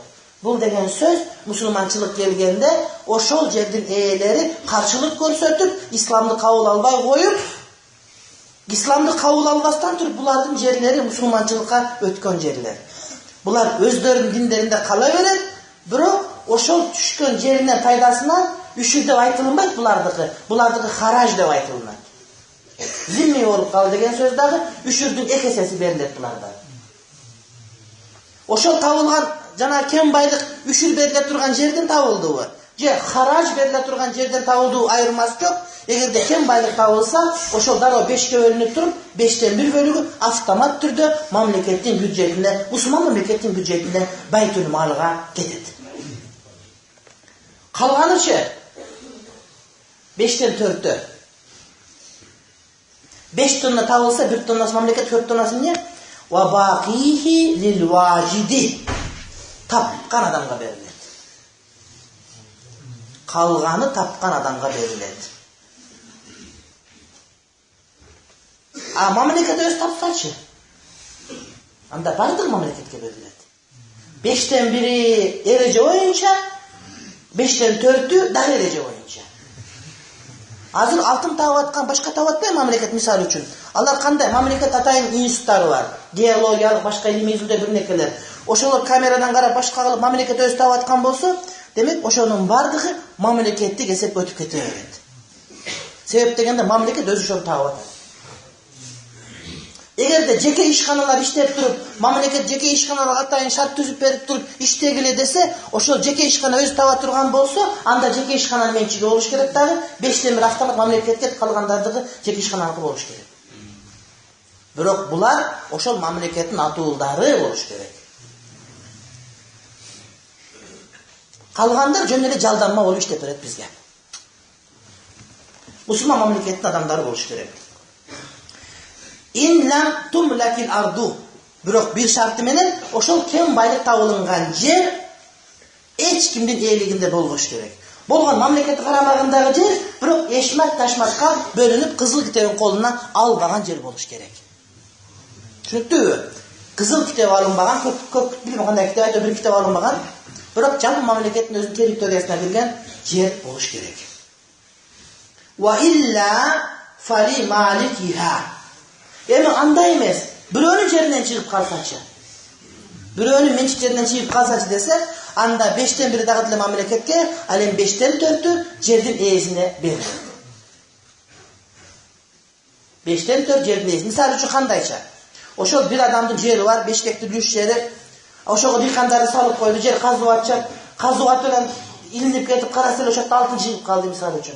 Bu degen söz musulmançılık gelgende oşol yerden eğeleri karşılık görsetip İslam'ı kabul albay koyup İslam'ı kabul albastan turip bulardın yerleri musulmançılıkka ötken yerler. Bular özlerinin dinlerinde kalaverir, biro oşol düşkön yerinden faydasından üşür dep aytılınbayt bulardıkı haraj dep aytılınat. Zimmi olup kaldı degen söz dagı üşürdün ekesesi berilet bularda. Oşol tabılgan jana kem baylık üşür berile turgan жерден табылды bu. Je haraj berile turgan жерден табылды ayırması yok. Eğer de kem baylık табылsa, oşol daroo 5'ke bölünüp turup 5'ten 1 bölügü avtomat türde mamleketin büdjetine, Müslüman mamleketin büdjetine baytül malga ketedi. Kalganıçı 5'ten 4'tü. 5 tonna табылса, 1 tonnası mamleket, 4 tonnası ne? Wa baqihi lil vacidi. Tapkan adamga beriledi. Kalganı tapkan adamga beriledi. Mamleket öz tapsaçı. Anda bardık mamleketke beriledi. 5'ten 1'i erece oyunca, 5'ten 4'ü dar erece oyunca. Hazır altın tavatkan başka tavatpay mamleket misal üçün. Alар kандай mamleket atayın institutları var. Geologiyalыk başka ilmi izilde bir nekeler. Oşolor kameradan qarap başka kılıp mamleket öz tavatkan bolsa, demek oşonun bardığı mamleketти kesip ötüp keteberedi. Sebep degende mamleket öz oşonu tavatadi. Eğer de jeke işkanalar işlep turup, mamleket jeke işkanalar atayın şart tüzüp berip turup iştegile dese, oşol jeke işkana öz tavat turgan bolsa, anda jeke işkananın mençigi oluş gerek dagı, 5'ten 1 avtomat mamleketke kalgandardığı jeke işkananыкы oluş gerek. Bирок bular oşol mamleketin atuğuldары oluş gerek. Kalganдар жөн эле жалданма болуп иштеп берет бизге. Musulman mamleketin adamları oluş gerek. In lam tumlakil ardu. Bирок bir şartı menen oşol kem baylık табылынған жер эч кимдин ээлигинде болбош керек. Болгон мамлекет карамагындагы жер, бирок эшмат ташматка бөлүнүп кызыл китебин колуна албаган жер болуш керек. Түшүнүктүүбү? Кызыл китеп алынбаган, көп билбейм кандай китеп айтып, бир китеп алынбаган, бирок жалпы мамлекеттин өзүнүн территориясына кирген жер болуш керек. Wa illa fali malikiha. Эми андай эмес, бирөөнүн жеринен чыгып калсачы. Бирөөнүн менчиктеринен чыгып калсачы десе, анда 5'ten 1 дагы деле мамлекетке, ал эми 5'ten 4'ü жердин ээсине берилет. 5'ten 4 жердин ээси. Мисалы үчүн кандайча? Ошол бир адамдын жери бар, 5 гектар 3 жери. Ошого дыйкандарды салып койду, жер казып атчат. Казып атып илинип кетип караса эле ошол алтын жыгып калды мисалы үчүн.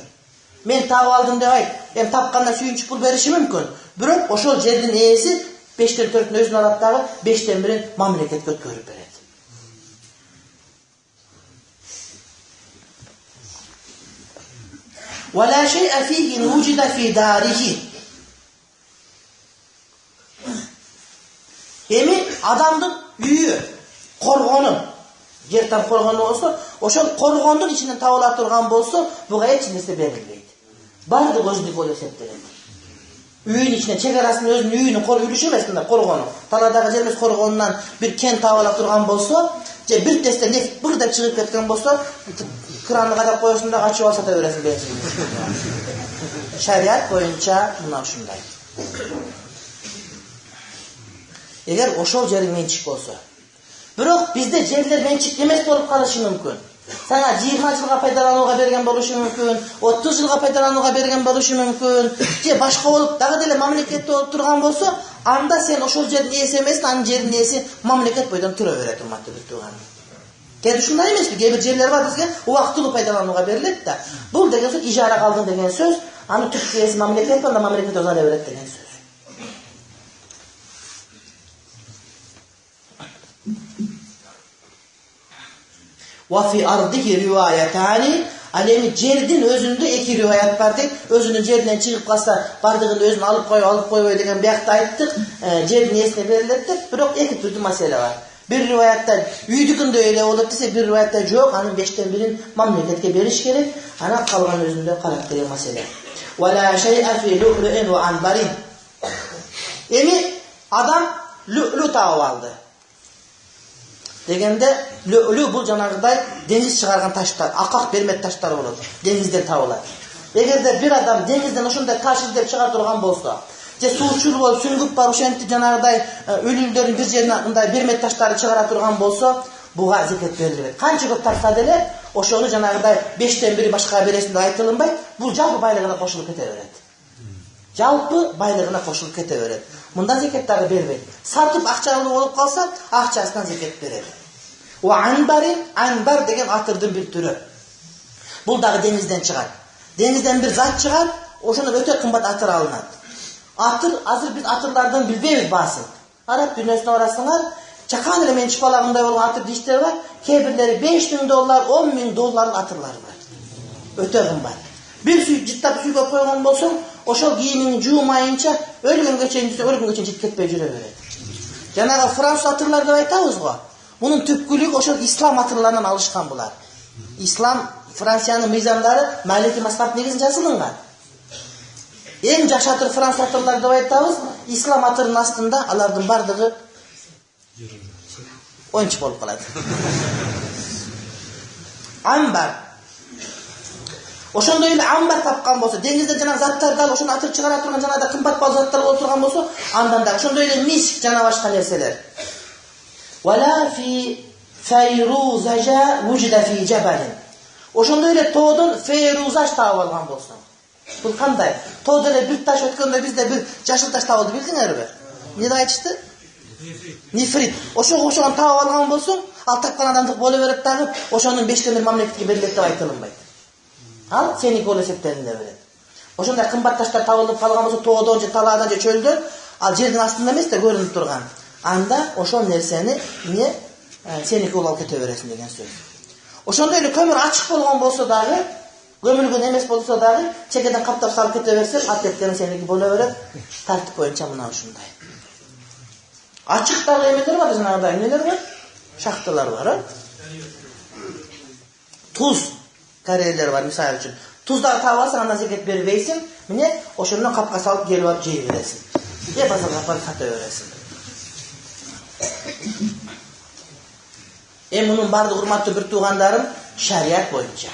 Мен таап алдым деп айт. Эми тапканда сүйүнчүк пул бериши мүмкүн. Бирок ошол жердин ээси 5'ten 4'ün өзүнө алат дагы 5'ten 1'in мамлекетке өткөрүп берет. Wala shay'a fihi wujida fi darihi. Эми адамдын үйү, коргону, жер тап коргону болсо, ошол коргондун ичинен табыла турган болсо, буга эч нерсе берилбейт. Бардыгы өзүнүкү болуп эсептелет. үйün içine чегарасында өзүнүн үйүнүн үлүшү эмес мындай коргону. Таладагы жер эмес коргонунан бир кен таап ала турган болсо, же бир тесте нефт быр деп чыгып кеткен болсо, кранды кадап коесуң да ачып алып сата бересиң бензин. Шариат боюнча мына ушундай. Эгер ошол жериң менчик болсо, бирок бизде жерлер менчик эмес болуп калышы мүмкүн. Сага 20 жылга пайдаланууга берген болушу мүмкүн, 30 жылга пайдаланууга берген болушу мүмкүн, же башка болуп дагы деле мамлекетте болуп турган болсо, анда сен ошол жердин ээси эмесиң, анын жердин ээси мамлекет бойдон тура берет, урматтуу туган. Кээ ушундай эмеспи? Кээ бир жерлер бар бизге убактылуу пайдаланууга берилет да. Бул деген сөз ижара калдың деген сөз, аны түпкү ээси мамлекет, анда мамлекет өзү ала берет деген сөз. Wafi ardihi rivayetani, alemi жердин өзүндө эки риваят бар дейт. Өзүнүн жеринен чыгып калса, бардыгын өзүн алып койбой деген биякта айттык. Жердин ээсине берилет деп, бирок эки түрдүү маселе бар. Бир риваятта үйдүкүндө эле болот десе, бир риваятта жок, анын 5тен 1-ин мамлекетке бериш керек, анан калган өзүндө калат деген маселе. Wala shay'a fi lu'lu'in wa anbarin. Эми адам лю'лу таап алды. Дегенде лю'лу бул жанагыдай деңиз чыгарган таштар, акак бермет таштар болот. Деңизден табылат. Эгерде бир адам деңизден ошондой таш издеп чыга турган болсо, же суучул болуп сүңгүп барып ошентип жанагыдай өлүлдөрдүн бир жеринен мындай бермет таштарды чыгара турган болсо, буга зекет берилбейт. Канча көп тапса деле, ошону жанагыдай 5тен 1 башкага бересиң деп айтылынбайт. Бул жалпы байлыгына кошулуп кете берет. Жалпы байлыгына кошулуп кете берет. Мындан зекет дагы бербейт. Сатып акчалуу болуп калса, акчасынан зекет берет. Ва анбар деген атырдын бир түрү. Бул дагы деңизден чыгат. Деңизден бир зат чыгат, ошондон өтө кымбат атыр алынат. Атыр, азыр биз атырлардын билбейбиз баасын. Араб дүйнөсүнө барасыңар, чакан эле мен чыпалагындай болгон атыр диштер бар. Кээ бирлери $5,000, $10,000 атырлар бар. Өтө кымбат. Бир жыттап сүйгөп койгон болсоң, ошол кийимиңди жуумайынча өлгөнгө чейин жит кетпей жүрө берет. Жанагы француз атырлар деп айтабыз го. Мунун түпкүлүгү ошол ислам атырларынан алышкан булар. Ислам Франциянын мыйзамдары Малики Маслак негизинде жазылган. Эң жакшы атыр француз атырлар деп айтабыз. Ислам атырынын астында алардын бардыгы оюнчук болуп калат. Амбар. Ошондой эле амбар тапкан болсо, деңизден жанагы заттарды алып ошону атыр чыгара турган жанагы кымбат баалуу заттар болуп турган болсо, андан да ошондой эле миск жана башка нерселер. Wala fi Фейрузажа вужида фи жабалин. Ошондой эле тоодон фейрузаж таап алган болсоң. Бул кандай? Тоодо эле бир таш өткөндө бизде бир жашыл таш табылды, билдиңерби? Эмне айтышты? Нефрит. Ошого окшогон таап алган болсоң, ал тапкан адамдык боло берет дагы, ошонун 5тен 1 мамлекетке берилет деп айтылынбайт. Ал сеники болуп эсептелине берет. Ошондой кымбат таштар табылып калган болсо, тоодон же талаадан же чөлдөн, ал жердин астында эмес да көрүнүп турган. Анда ошол нерсени эмне сеники болуп алып кете бересиң деген сөз. Ошондой эле көмүр ачык болгон болсо дагы, көмүлгөн эмес болсо дагы, чекеден каптап салып кете берсең, ат эткени сеники боло берет. Тартип боюнча мына ушундай. Ачык дагы эмелер бар, жанагыдай эмелер бар? Шахталар бар, Туз карелер бар, мисалы үчүн. Туздагы таап алсаң, андан зекет бербейсиң, міне ошондон капка салып келип алып жей бересиң. Же базарга апарып сата бересиң. Мунун бардык урматтуу бир туугандарым шарият боюнча.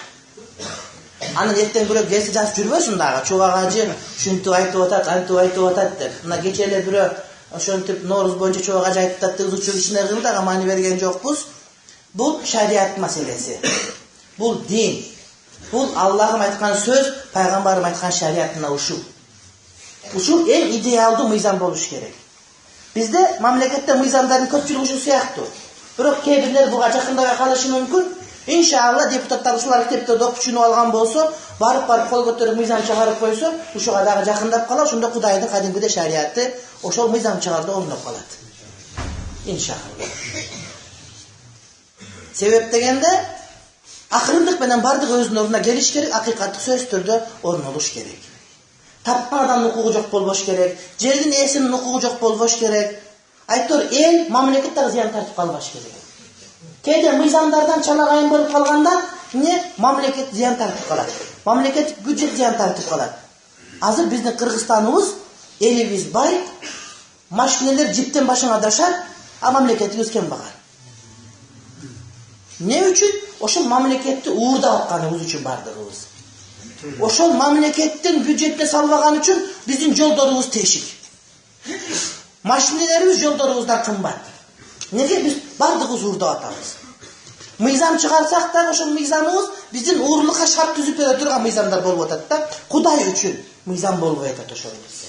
Анын эртең бирөө келсе жазып жүрбөсүн дагы. Чубагажы ушинтип айтып атат, антип айтып атат деп. Мына кече эле бирөө ошентип Норуз боюнча чубагажы айтып атат деп учур ишине кылдыга маани берген жокпуз. Бул шарият маселеси. Бул дин. Бул Аллахым айткан сөз, пайгамбарым айткан шариятына ушул. Ушул эң идеалдуу мыйзам болуш керек. Бизде мамлекетте мыйзамдардын көпчүлүгү ушул сыяктуу. Бирок кээ бирлер буга жакындабай калышы мүмкүн. Иншалла депутаттар ушулар китепте окуп түшүнүп алган болсо, барып кол көтөрүп мыйзам чыгарып койсо, ушуга дагы жакындап калат, ошондо Кудайдын кадимгидей шариаты ошол мыйзам чыгарда орноп калат. Иншалла. Себеп дегенде акырындык менен бардык өзүнүн ордуна келиш керек, акыйкаттык сөз түрдө орун алыш керек. Тапкан адамдын укугу жок болбош керек, жердин ээсинин укугу жок болбош керек. Айтор эл мамлекеттеги зыян тартып калбаш керек. Кээде мыйзамдардан чалагайын болуп калганда, мамлекет зыян тартып калат. Мамлекет бюджет зыян тартып калат. Азыр биздин Кыргызстаныбыз Elimiz bay, maşineler cipten başına daşar, ama memleketimiz kembagal. Ne üçün? Oşul mamleketти uğurda atkanımız üçün bardığımız. Oşul mamleketin büdjetine salvagan üçün bizim jollarımız teşik. Maşinelerimiz jollarımızdan kımbat. Nege biz bardığımız uğurda atamız? Mizam çıkarsak da oşul mizamımız bizim uğurlukka şart tüzüp öyle durgan mizamlar bolup atat da Kuday üçün mizam bolup atat oşol bizde.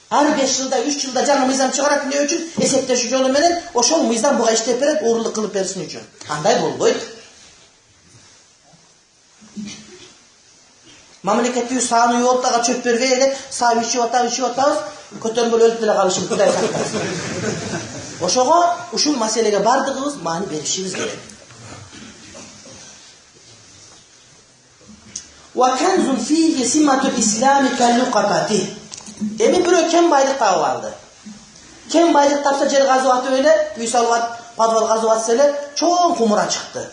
Her 5 yılda 3 yılda canı mizam çıkarak ne üçün? Esepteşi jolu menen oşol mizam buğa iştep beret uğurluk kılıp bersin üçün. Kanday bolboydu. Mamleketli sağını yoldaga çöp bergeyle sağ içi otağız, kötörün böyle ölüp bile kalışım Kuday saklasın. Oşoğa uşul meselege bardığımız mani berişimiz gerek. وَكَنْزٌ ف۪يهِ سِمَّةُ الْاِسْلَامِ كَلُّقَتَتِهِ Emin bir kem baylık tağı vardı. Kem baylık tapsa cer gazuvatı öyle, Üsalvat, Padval gazuvatı öyle, çoğun kumura çıktı.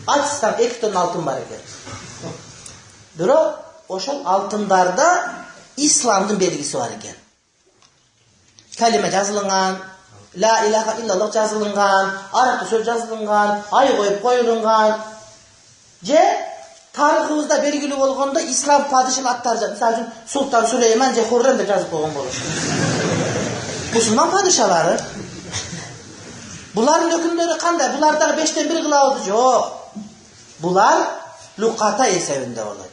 Açsam 2 ton altın var eker. Biro, oşol altınlarda İslam'ın belgisi var eken. Kalime yazılıngan, La ilahe illallah yazılıngan, Arapça söz yazılıngan, ay koyup koyulungan. Tarihimizde belgili olganda İslam padişahı attarca, mesela Sultan Süleyman Hurrem de yazıp koygun bolur. Müslüman padişahları. Buların hükümleri kanday? Bulardan 5'ten 1 kılavuzu yok. Bular lukata esevinde olur.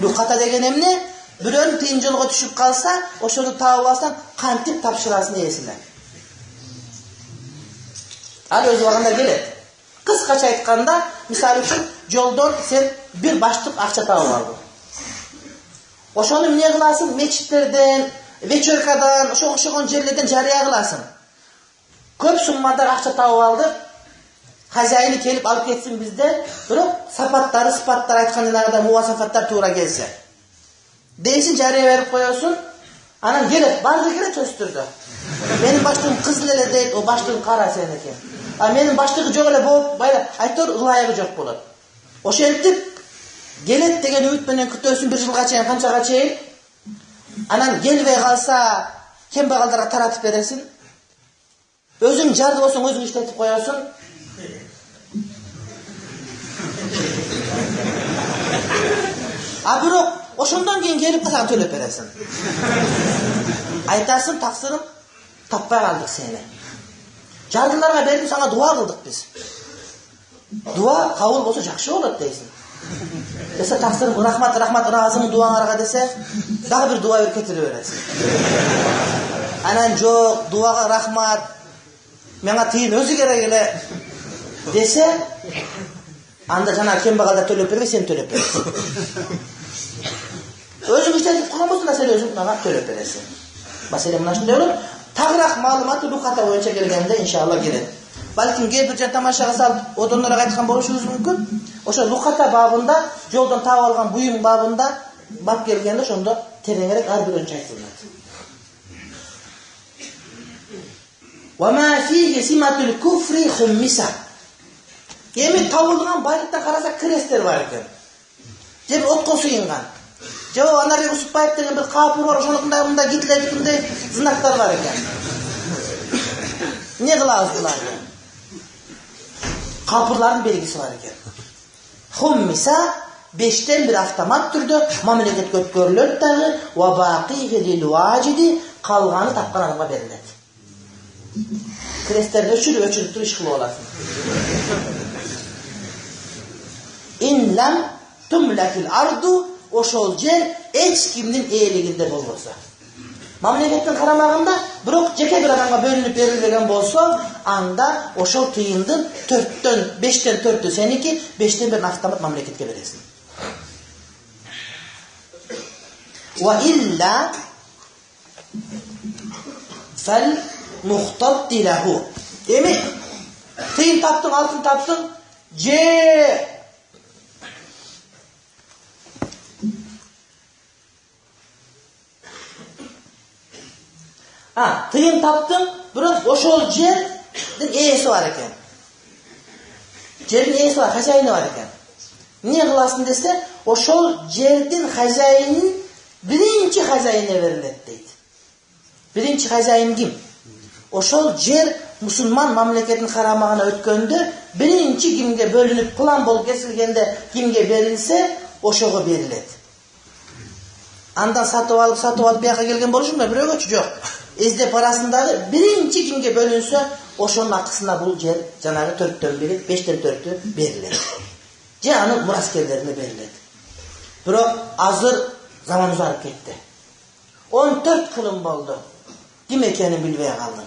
Lukata degen ne? Bir ön tiyinceluğa düşüp kalsa, o şunu tavlasan kantip tapşırasını yesinler. Hadi öz vağında gelir. Kıskaça aytkanda, misal üçün, joldan sen bir başlık akça tavып aldın. Oşonu ne kılasın? Meçitlerden, veçörkadan, oşoğun jerlerden jariya kılasın. Köp summadar akça tavып aldı. Hazayini kelip alıp ketsin bizde. Bırak sapatları, sıfatlar aytkanlardan muvasafatlar tuğra gelse. Deysin jariya verip koyuyorsun. Anan gelip, bardı gelip çöstürdü. Benim başlığım kızlele değil, o başlığım kara seneki. Benim başlığı çok öyle boğup, bayla, aytır ılayığı çok bulur. O şentip, gelet degen ümitmenen kütösün 1 yılga çeyin, kançaga çeyin. Anan gelbey kalsa, kembagallara taratıp veresin. Özün jardı olsun, özün işletip koyarsın. Bırak, oşundan keyin gelip sana tölep veresin. Aytarsın, taksırım, tappay kaldık seni. Jardılarga berdim, sana dua kıldık biz. Dua kabul olsa jakşı olur deysin. Dese taksırım, rahmat, razımın dualarga dese, daha bir dua ürketiri veresin. Anan jok, duaga rahmat, mena tiyin özü gerek ele dese, anda jana kembagalda tölep berbe, sen tölep veresin. Özün işletip koyamazsın da sen özün bana tölep veresin. Mesele mına şunday olur. Tağırak malumatı lukata boyunca gelgende inşallah gelir. Balkim geldirken tamaşaga salıp odonlara aytkan boluşunuz mümkün. Oşo lukata babında, joldan taap algan buyum babında bap gelgende şonda tereňerek har bir önçe aytılат. وَمَا فِيهِ سِمَةُ الْكُفْرِ خُمِّسَ Emi tavulgan baylıkta karasa krester var eken. Jeb otko suyungan. Jeb anarya Usupbayip degen bir kapur var, oşonukunda bunda gitler bunday zınaklar var eken. Ne kılağız bular? Kapurların belgisi var eken. Hummisa 5'ten 1 avtomat türdü mamleket götkörülür dağı ve baqihi lil vacidi kalganı tapkan adamga beriledi. Kresterde öçürüp dur işkılı olasın. İn lam tumlakil ardu oşol yer hiç kimnin eğiliginde bolmasa. Mamleketin karamagında bırak jeke bir adamga bölünüp berilgen bolsa, anda oşol tıyındın 5'ten 4'tü seniki, 5'ten 1 avtomat mamleketke beresin. Ve illa fel muhtaddi lahu. Demek tıyın taptın, altın taptın, tıyın taptın, bırak oşol jerin eğesi var eken. Jerin eğesi var, hacayini var eken. Niye kılasın dese, oşol jerdin hacayinin birinci хозяине берилет дейт. Биринчи хозяин ким? Ошол жер мусулман мамлекетин карамагына өткөндө биринчи кимге бөлүнүп план болуп кесилгенде кимге берилсе, ошого берилет. Андан сатып алып бияка келген болушумда бирөөгөчү жок. Эздеп арасындагы биринчи кимге бөлүнсө, ошонун акысына бул жер жанагы 4төн 1, 5тен 4тү берилет. Же анын мураскерлерине берилет. Бирок азыр заман узарып кетти. 14 кылым болду. Ким экенин билбей калдым.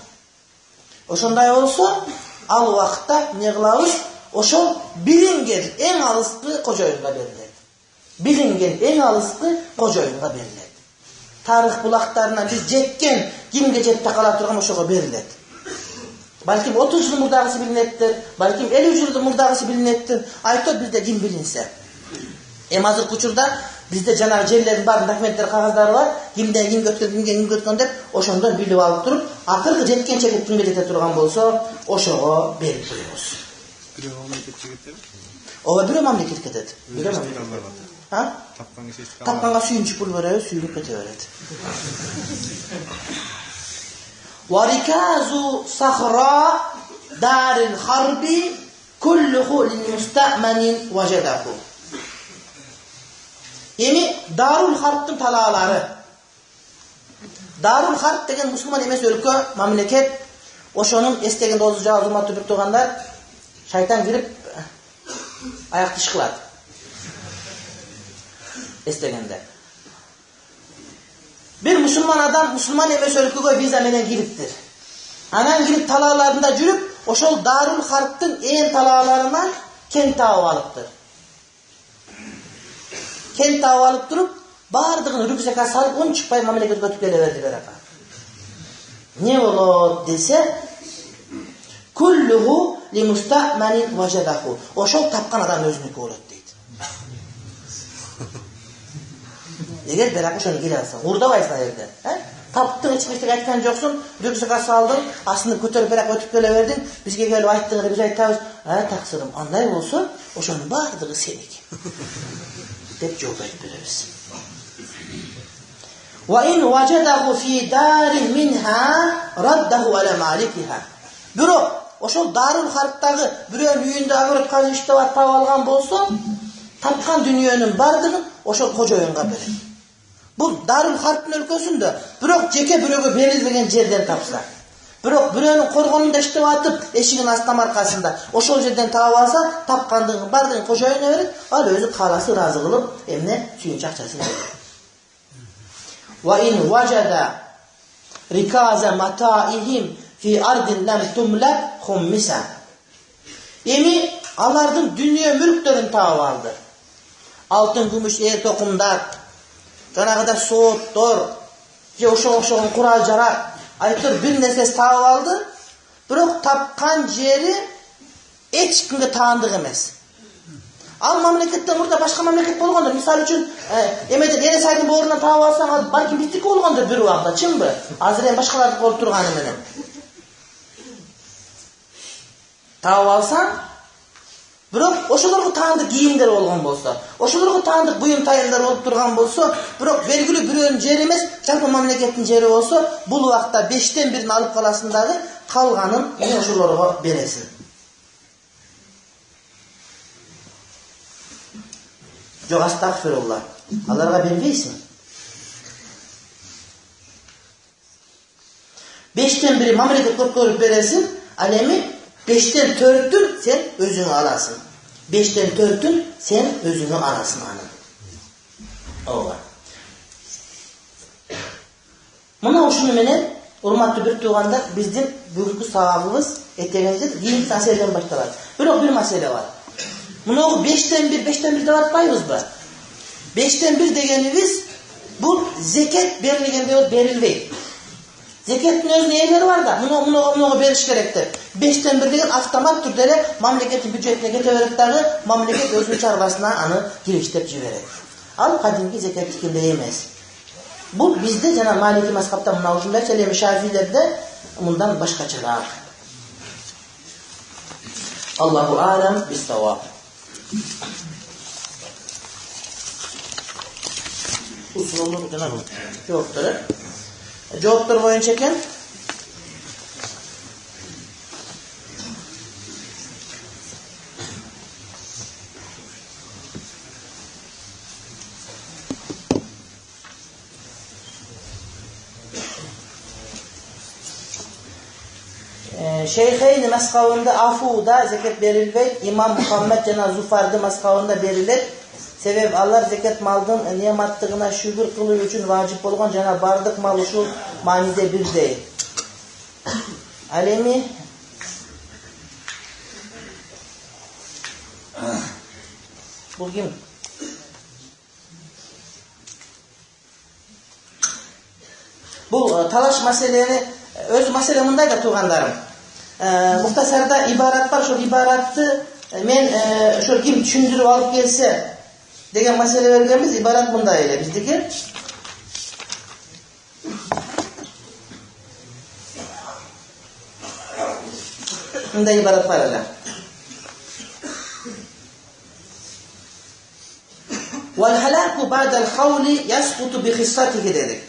Ошондой болсо, ал убакытта эмне кылабыз? Ошол билинген эң алыскы кожоюнга берилет. Билинген эң алыскы кожоюнга берилет. Тарых булактарынан биз жеткен, кимге жетпей кала турган ошого берилет. Балким 30 жыл мурдагысы билинеттир, балким 50 жыл мурдагысы билинеттир. Айтор бизде ким билинсе. Азыркы учурда бизде жанагы жерлердин баарын документтер, кагаздары бар. Кимден ким өткөн деп ошондон билип алып туруп, акыркы жеткенче кимге жете турган болсо, ошого берип коебуз. Бирөө мамлекет кетеби? Ооба, бирөө мамлекет кетет. Бирөө мамлекет. Тапканга сүйүнчүк пул беребиз, сүйүнүп кете берет. Вариказу сахра дарил харби куллуху лилмустаманин важадаху. Эми Дарул Харбтын талаалары. Дарул Харб деген мусулман эмес өлкө, мамлекет. Ошонун эстеген дозу жагы урматтуу бир туугандар, шайтан кирип аяк тиш кылат. Эстегенде. Bir мусулман адам мусулман эмес өлкөгө виза менен кириптир. Анан кирип талааларында жүрүп, ошол Дарул Харбтын эң талааларынан кен таап алыптыр. Кен таап алып туруп, бардыгын рюкзакка салып, унчукпай мамлекетке өтүп келе берди берака. Не болот десе, куллуху лимустаманин важадаху. Ошол тапкан адам өзүнүкү болот дейт. Эгер берака ошону келе алсаң, урдабайсың жерде, таптың, эчкичтик айткан жоксуң, рюкзакка салдың, астын көтөрүп берака өтүп келе бердиң, бизге келип айттың, биз айтабыз, таксырым, андай болсо, ошонун бардыгы сеники. Деп жооп айтып беребиз. Wa in wajadahu fi darin minha raddahu ala malikiha. Бирок ошол Дарул Харбтагы бирөөнүн үйүндө агырот казып иштеп таап алган болсо, тапкан дүнүйөнүн бардыгын ошол кожоюнга берет. Бул Дарул Харбтын өлкөсүндө, бирок жеке бирөөгө берилбеген жерден тапса, бирок бирөөнүн коргонунда иштеп атып, эшигин астам аркасында ошол жерден таап алса, тапкандыгын бардыгын кожоюна берет, ал өзү кааласы ыраазы кылып, эмне сүйүнчү акчасын берет. Wa in wajada rikaza mata'ihim fi ardin lam tumlak khummisa. Эми алардын дүнүйө мүлктөрүн таап алды. Алтын, күмүш, токумдар, жанагыда сооттор, же ошого курал жарак, айтыр бир нерсеси таап алды, бирок тапкан жери эч кимге таандык эмес. Ал мамлекеттен мурда башка мамлекет болгондор, мисалы үчүн, эмеден Эресайдын боорунан таап алсаң, ал балким биздики болгондор бир убакта, чынбы? Азыр эми башкалардыкы болуп турганы менен. Таап алсаң, бирок ошолорго таандык кийимдер болгон болсо, ошолорго таандык буюм тайымдар болуп турган болсо, бирок белгилүү бирөөнүн жери эмес, жалпы мамлекеттин жери болсо, бул убакта 5тен 1 алып каласың дагы, калганын ошолорго бересиң. Жок, астагфирулла. Аларга бербейсиң. 5тен 1 мамлекет көткөрүп бересиң, ал эми 5тен 4-ün sen özüňe alasın. 5тен 4-ün sen özüňe alasın anı. Oğa. Muna uşunu menen, urmatlı bir tuğanda bizdin bugünkü sababımız etegenizde kiyim meseleden baştalar. Bir mesele var. Muna 5tен 1 de atmayız mı? 5tен 1 degenimiz bu zekat berilgende berilbey. Zekatın öz neleri var da bunu beriş gerektir. 5tен 1 degen avtomat türde mamleketin büdjetine kete berip mamleket özünün çarvasına anı giriştep jiberet. Al kadimki zekat tikinde emez. Bu bizde jana Maliki mazhabda mına uşunday çelemi Şafilerde bundan başkaçarak. Allahu alem bis-savab. Usulü gene bu. Cevapları. Cevaplar boyunca eken Şeyheyni maskavında afuda zekat verilbey. İmam Muhammed jana Zufar'dı maskavında verilir. Sebep Allah zekat maldın niyamatligine şükür kılуу üçün vacip bolgan jana bardyk mal uşul manide birday. Alemi bu kim? Bu talaş meseleni öz mesele mınday da tuğandarım. Muhtasarda ibarat var, şu ibaratты men şu kim düşündürüp alıp gelse degen mesele vergenmiz, ibarat mınday ele bizdeki. Mınday ibarat var ele. Wal halaku ba'dal havli yasqutu bi hissatihi dedik.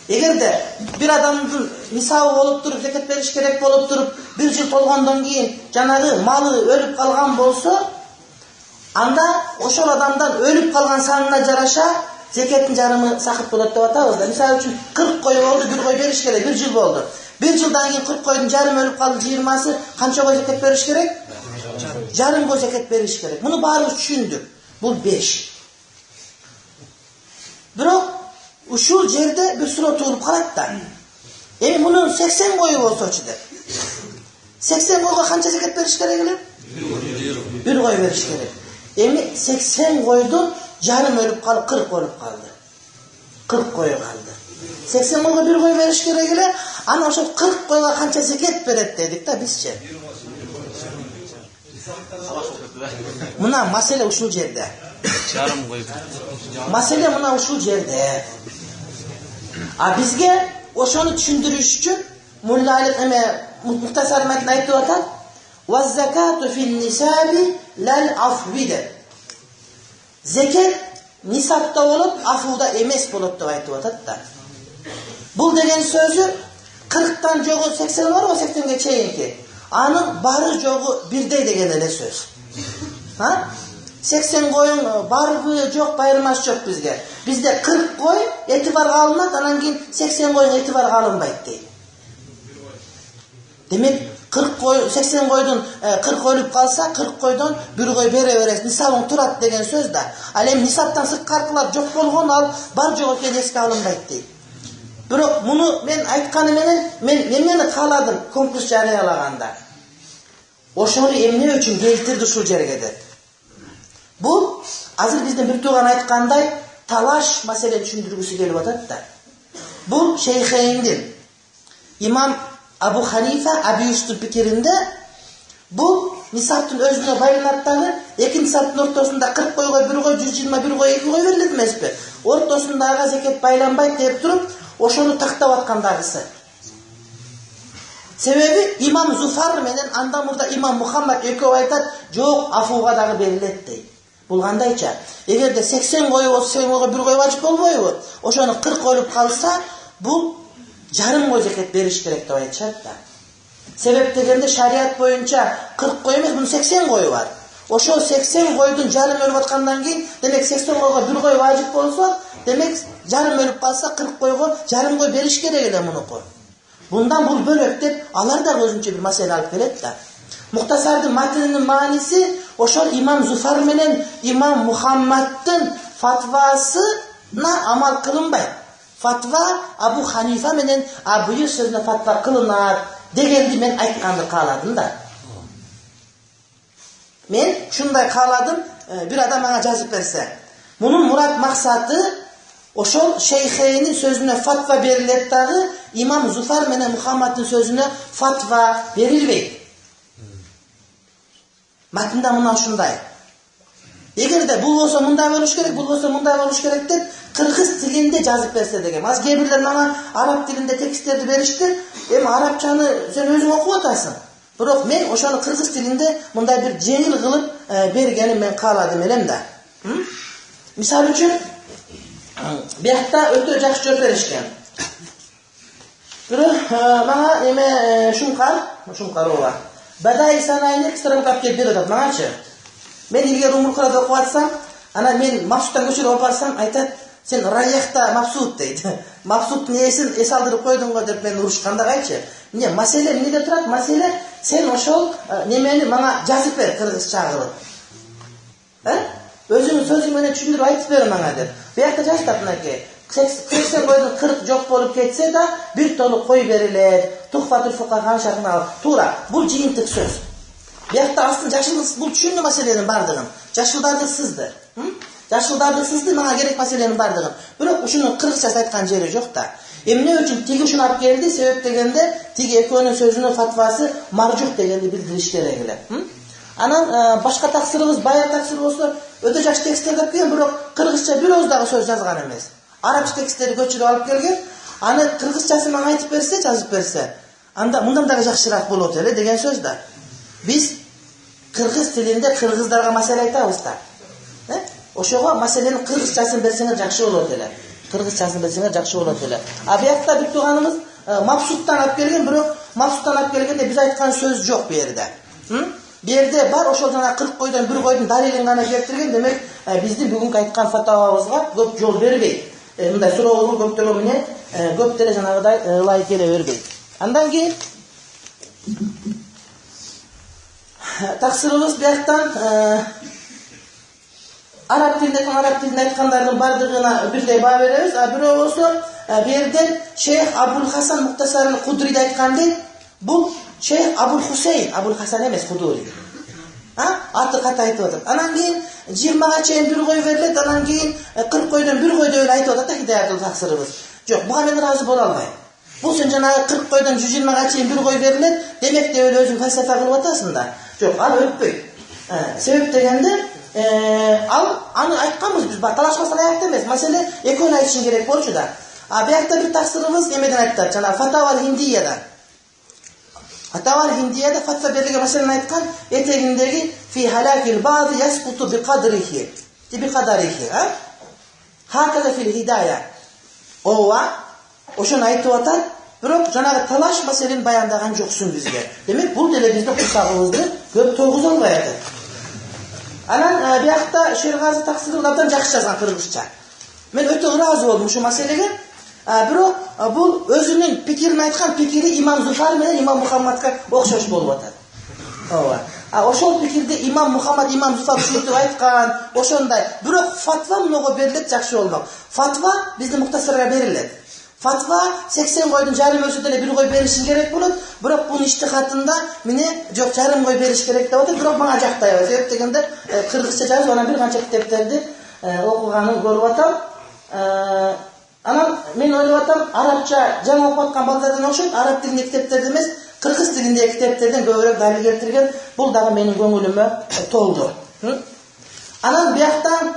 Eğer de bir adamın nisabı olup durup zekat veriş gerek olup durup bir yıl tolgandan keyin janağı malı ölüp kalgan bolsa, anda oşol adamdan ölüp kalgan sanına jaraşa zeketin jarımı sakıt bolat dep atabız da. Misal üçün 40 koy oldu, bir koy veriş gerek, bir yıl oldu. Bir yıldan keyin 40 koydun jarım ölüp kaldı, 20'sı kança koy zekat veriş gerek? Jarım koy zekat veriş gerek. Bunu barımız düşündük. Bu 5. Biroq uşul jerde bir sıra oturup kalat da. Bunun 80 koyu bolsa-çı der. 80 koyga kança zekat veriş gerek ele? Bir koy veriş gerek. 80 koydun jarım ölüp kalıp 40 olup kaldı. 40 koyu kaldı. 80 koyga bir koy veriş gerek ele. Ana oşol 40 koyga kança zekat beret dedik da bizçe. Mına masele uşul jerde. Jarım koy. Masele mına uşul jerde. Bizge oşonu düşündürüş üçün mullaylık muhtasar metni aytып atat. Ve zekatu fil nisabi lel afvide. Zekat nisapta olup afuda emes bolot dep aytып atat da. Bul degen sözü 40'tan jogu 80 var o 80'ge çeyinki. Anın barı jogu birdey degen ele söz. Ha? 80 koyun barı yok, bayırmaş yok bizge. Bizde 40 koy etibar kalınat, anan keyin 80 koyun etibar kalınbayt deydi. Demek 40 koy 80 koydun 40 koyup kalsa 40 koydan bir koy bere veres nisabın turat degen söz da. Alem nisaptan sıkkartılar yok bolgon al bar jogo ken eske alınbayt deydi. Biroq bunu men aytkany menen men kaladım konkurs jarıyalaganda. Oşonu emne üçün keltirdi uşul jerге de. Bu azır bizden bir tuğan aytkanday talaş mesele düşündürgüsü gelip atat da. Bu Şeyheyndin İmam Abu Hanife Abi Yusuf'un pikirinde bu nisaptın özüne bayınattagı iki nisaptın ortasında 40 koyga bir koy 121 koy 2 koy verilir mespe. Ortasındaga zekat baylanbayt deyip turup oşonu taktap atkandagısı. Sebebi İmam Zufar menen anda murda İmam Muhammed ekөө aytat, "Jok, afuga dagı berilet" deydi. Bulgandayça, eğer de 80 koyu olsa 80 koyga bir koy vacip bolboybu. Oşonu 40 koyup kalsa, bu jarım koy zekat beriş gerek dep aytышат da. Sebep degende şariat boyunca 40 koy emes, bunun 80 koyu var. Oşo 80 koydun jarım ölüp atkandan keyin, demek 80 koyga bir koy vacip bolsa, demek jarım ölüp kalsa 40 koyga jarım koy beriş gerek ele munuku. Bundan bul bölök dep alar da özünçe bir mesele alıp kelet da. Muhtasardın matninin manisi oşol İmam Zufar menen İmam Muhammed'in fatvasına amal kılınbay. Fatva Abu Hanife menen Abu Yusuf'un fatva kılınar degendi men aytkanды kaladım da. Men şunday kaladım, bir adam bana жазып berse. Bunun murat maksatı oşol Şeyheynin sözüne fatva berilet dağı İmam Zufar menen Muhammed'in sözüne fatva verilbeydi. Matında mına şunday. Eğer de bu olsa mınday boluş gerek, bu olsa mınday boluş gerek dep Kırgız tilinde жазып berse degen. Az kebirler bana Arap dilinde tekstlerdi berişti. Arapçanı sen özün okup atasın. Biroq men oşonu Kırgız tilinde mınday bir jengil kılıp bergeni men kaladım elem da. Misal üçün Биякта өтө жакшы жооп беришкен. Бирок мага эме шумкар ооба. Бадай санайны кыстырып алып келип берип атат магачы. Мен эгер умуркада окуп атсам, анан мен Мапсуттан көчүрүп алып барсам, айтат, сен Райяхта Мапсут дейт. Мапсуттун ээсин эс алдырып койдуң го деп мен урушканда кайчы. Эмне маселе эмнеде турат? Маселе сен ошол немени мага жазып бер кыргызча кылып. Өзүңүн сөзүң менен түшүндүрүп айтып бер мага деп. Биякта жазып мынакей. 80 койдун 40 жок болуп кетсе да, бир толук кой берилет. Тухфатул фукахан шархына туура. Бул жыйынтык сөз. Биякта астын жашылдык бул түшүндү маселенин бардыгын. Жашылдарды сызды. Жашылдарды сызды мага керек маселенин бардыгын. Бирок ушуну кыргызча айткан жери жок да. Эмне үчүн тиги ушуну алып келди? Себеп дегенде тиги экөөнүн сөзүнүн фатвасы маржух дегенди билдириш керек эле. Анан башка таксырыбыз, баяр таксыр болсо өтө жакшы тексттер деп келген, бирок кыргызча бир ооз дагы сөз жазган эмес. Арабча тексттерди көчүрүп алып келген, аны кыргызчасын мага айтып берсе, жазып берсе, анда мындан дагы жакшыраак болот эле деген сөз да. Биз кыргыз тилинде кыргыздарга маселе айтабыз да. Ошого маселенин кыргызчасын берсеңер жакшы болот эле. Кыргызчасын берсеңер жакшы болот эле. А биякта бир тууганыбыз Мапсуттан алып келген, бирок Мапсуттан алып келгенде биз айткан сөз жок бу жерде. Бу жерде бар ошол жана 40 койдон бир койдун далилин гана келтирген, демек биздин бүгүнкү айткан фатвабызга көп жол бербейт. Мындай суроолорго көптөгөн менен көп деле жанагыдай ылайык келе бербейт. Андан кийин таксырыбыз бияктан араб тилинде айткандардын бардыгына бирдей баа беребиз. А бирөө болсо бу жерден Шейх Абул Хасан Муктасарул Кудриди айткандай, бул Шейх Абул Хусейн, Абул Хасан эмес Кудури. Аты ката айтып атат. Анан кийин 20га чейин бир кой берилет, анан кийин 40 койдон бир кой деп айтып атат да Хидаятул таксырыбыз. Жок, буга мен ыраазы боло албайм. Бул сен жанагы 40 койдон 120га чейин бир кой берилет, демек деп өзүң фалсафа кылып атасың да. Жок, ал өтпөйт. Себеп дегенде ал аны айтканбыз биз, талашпастан аякта эмес. Маселе экөөнү айтышың керек болчу да. А биякта бир таксырыбыз эмеден айтат, жана Фатавал Хиндияда. Фатавал Хиндияда фатва берилген маселени айткан, этегиндеги фи халакил бади яскуту би кадрихи. Би кадрихи, Хакада фил хидая. Ооба, ошону айтып атат, бирок жанагы талаш маселени баяндаган жоксуң бизге. Демек, бул деле биздин курсагыбызды көп тогуза албай атат. Анан биякта Шергази таксырыбыз абдан жакшы жазган кыргызча. Мен өтө ыраазы болдум ушу маселеге. Бирок бул өзүнүн пикирин айткан, пикири Имам Зуфар менен Имам Мухаммадка окшош болуп атат. Ооба. Ошол пикирди Имам Мухаммад, Имам Зуфар ушинтип айткан, ошондой. Бирок фатва мынуга берилет, жакшы болмок. Фатва биздин муктасарга берилет. Фатва 80 койдун жарым өлсө деле бир кой бериши керек болот. Бирок бунун иштихатында мени жок жарым кой бериш керек деп атат. Бирок мага жактай эмес. Себеп дегенде кыргызча жазып, анан бир канча китептерди окуганын көрүп атам. Анан мен ойлоп атам, арабча жаңы окуп аткан балдардан окшойт, араб тилиндеги китептерди эмес, кыргыз тилиндеги китептерден көбүрөөк далил келтирген. Бул дагы менин көңүлүмө толду. Анан бияктан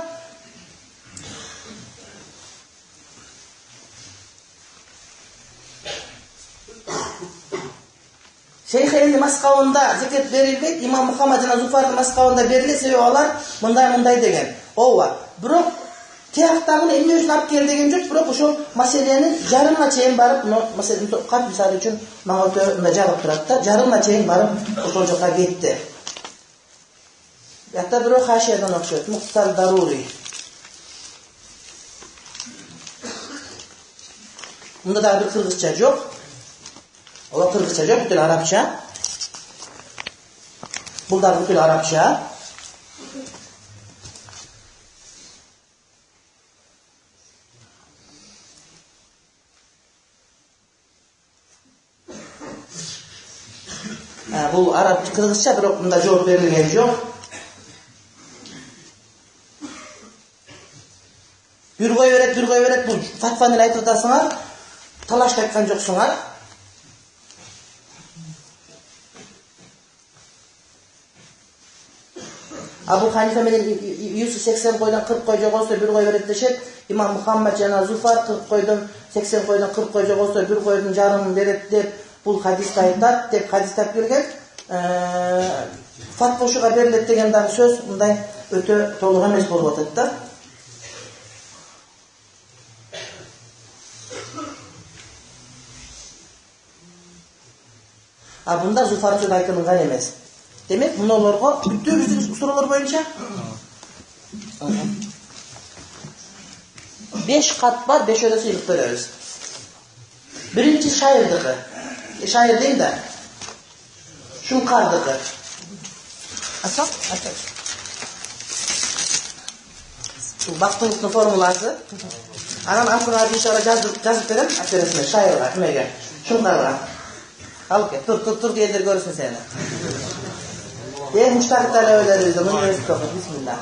Шейх Элди маскабында зекет берилбейт, Имам Мухаммад жана Зуфардын маскабында берилет, себеби алар мындай деген. Ооба, бирок тияктагы эмне үчүн алып кел деген жок, бирок ошол маселенин жарымына чейин барып, маселени кат мисалы үчүн мага өтө мындай жагып турат да, жарымына чейин барып ошол жака кетти. Ята бирөө хашиядан окшойт, Мухтар Дарури. Мында дагы бир кыргызча жок. Ооба, кыргызча жок, бүт арабча. Бул дагы бүт арабча. Бул арабча, кыргызча, бирок мында жооп берилген жок. Бир кой берет, бул фатваны айтып атасыңар, талашта айткан жоксуңар. Абу Ханифа менен Юсуф 80 койдон 40 кой жогосо бир кой берет дешет. Имам Мухаммад жана Зуфар 40 койдон 80 койдон 40 кой жогосо бир койдун жарымын берет деп бул хадисте айтат деп хадисте келген. Фатва ушуга берилет деген дагы сөз мындай өтө толук эмес болуп атат да. A bunda Zufar söz aytылган эмес. Demek bunlarga bütün bizim sorular boyunca 5 kat var, 5 öyle sıyılık veriyoruz. Birinci şairdığı. Şair değil de. Şunkardığı. Açak. Baktığınızın formulası. Anam aslında inşallah yazıp verin. Açarısın. Şair var. Kime Şunkar var. Al ki. Tur diyedir görürsün seni. Müştakit talebelerimiz. Üniversite okut. Bismillah.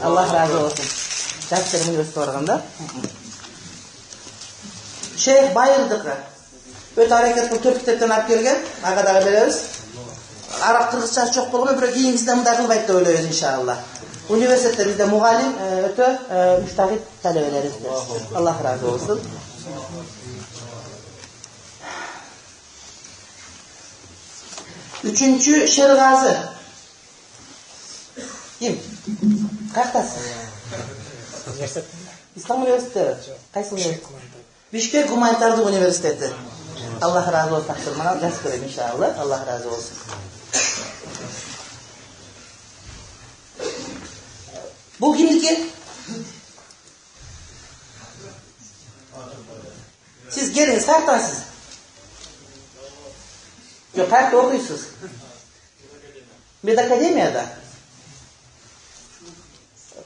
Allah razı olsun. Çarşılarım üniversite organında. Şeyh Bayırdıkı. Öte hareket bu Türk kitaptan alıp gelgen. Arkadaşlar biliriz. Arap Kırgızçası çok bulgun. Öbürü kiyingisinde müdakil bayıp da öyleyiz inşallah. Üniversitede bizde muhallim öte müştakit talebelerimizdir. Allah razı olsun. Üçüncü Şergazi. Kim? Kaçtasın? İstanbul Üniversitesi. Kaysı üniversitesi? Bişkek Humanitarlık Üniversitesi. Allah razı olsun. Bana ders vereyim inşallah. Allah razı olsun. Bu kimdiki? Siz gelin, sartan siz. Yok, parkta okuyusunuz. Medakademiyada.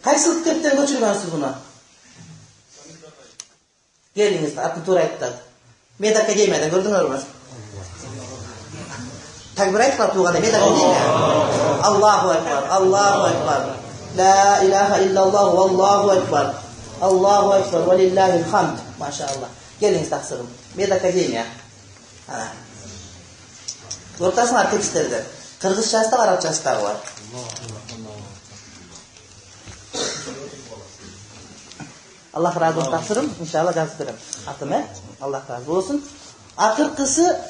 Kaç yıl kitaptan götürüyorsunuz bunu? Geliniz, atın tur ayttılar. Medakademiyadan gördünüz mü? Takbir ayttılar tuğada, Medakademiya. Allahu Ekber, Allahu Ekber. La ilahe illallah, Allahu Ekber. Allahu Ekber, ve lillahil hamd. Maşallah. Geliniz taksırım. Medakademiya. Ortasına tekstlerde. Kırgızçası da var, Arapçası da var. Allah razı olsun taksırım. İnşallah yazdıırım. Atımı. Allah razı olsun. Akırkısı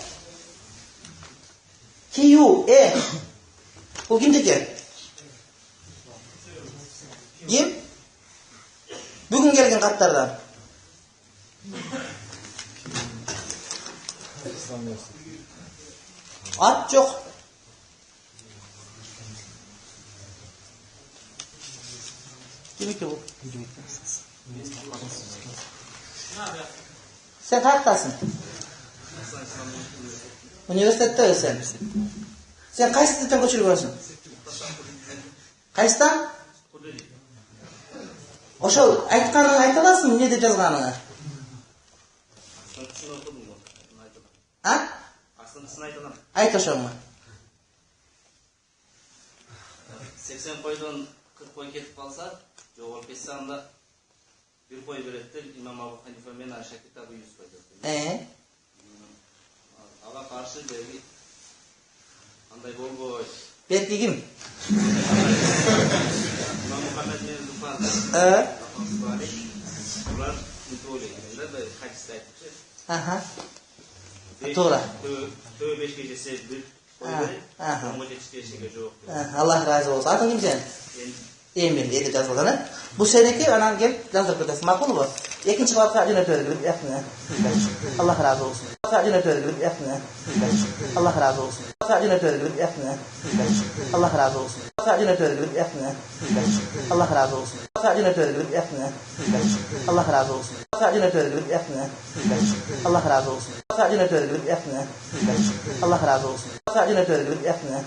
Q.E. Bu kimdeki? Kim? Bugün gelgen katlardan. At yok. Kim ki bu? Sen kaçtasın? Üniversitede sen. Sen kaç sınıftan koçuluyorsun? Kaçtan? Oşo aytkanını aytalasın mı? Ne de yazganını? Ha? Ayt oşo mu? 80 koydan 40 koy ketip kalsa, жоғалып кетсе анда bir koy verettir, İmam Abu Hanife men Ayşe kitabı 100 koydur. Ağa karşı dergi anday bolboy. Belki kim? İmam Muhammed men Zufar. Ular mütole gidenler de hadiste aytmışlar. Aha. Doğru. Tövbe 5 gecesi bir koy verip, ama yetiştirişe yok. Allah razı olsun. Atın kim sen? Emin dedi yazılanı. Bu seneki anan gel yazdır kıdası. Makul mu? İkinci vakti acınatör gibi yapmıyor. Allah razı olsun. Acınatör gibi yapmıyor. Allah razı olsun. Acınatör gibi yapmıyor. Allah razı olsun. Acınatör gibi yapmıyor. Allah razı olsun. Acınatör gibi yapmıyor. Allah razı olsun. Acınatör gibi yapmıyor. Allah razı olsun. Acınatör gibi yapmıyor. Allah razı olsun. Acınatör gibi yapmıyor.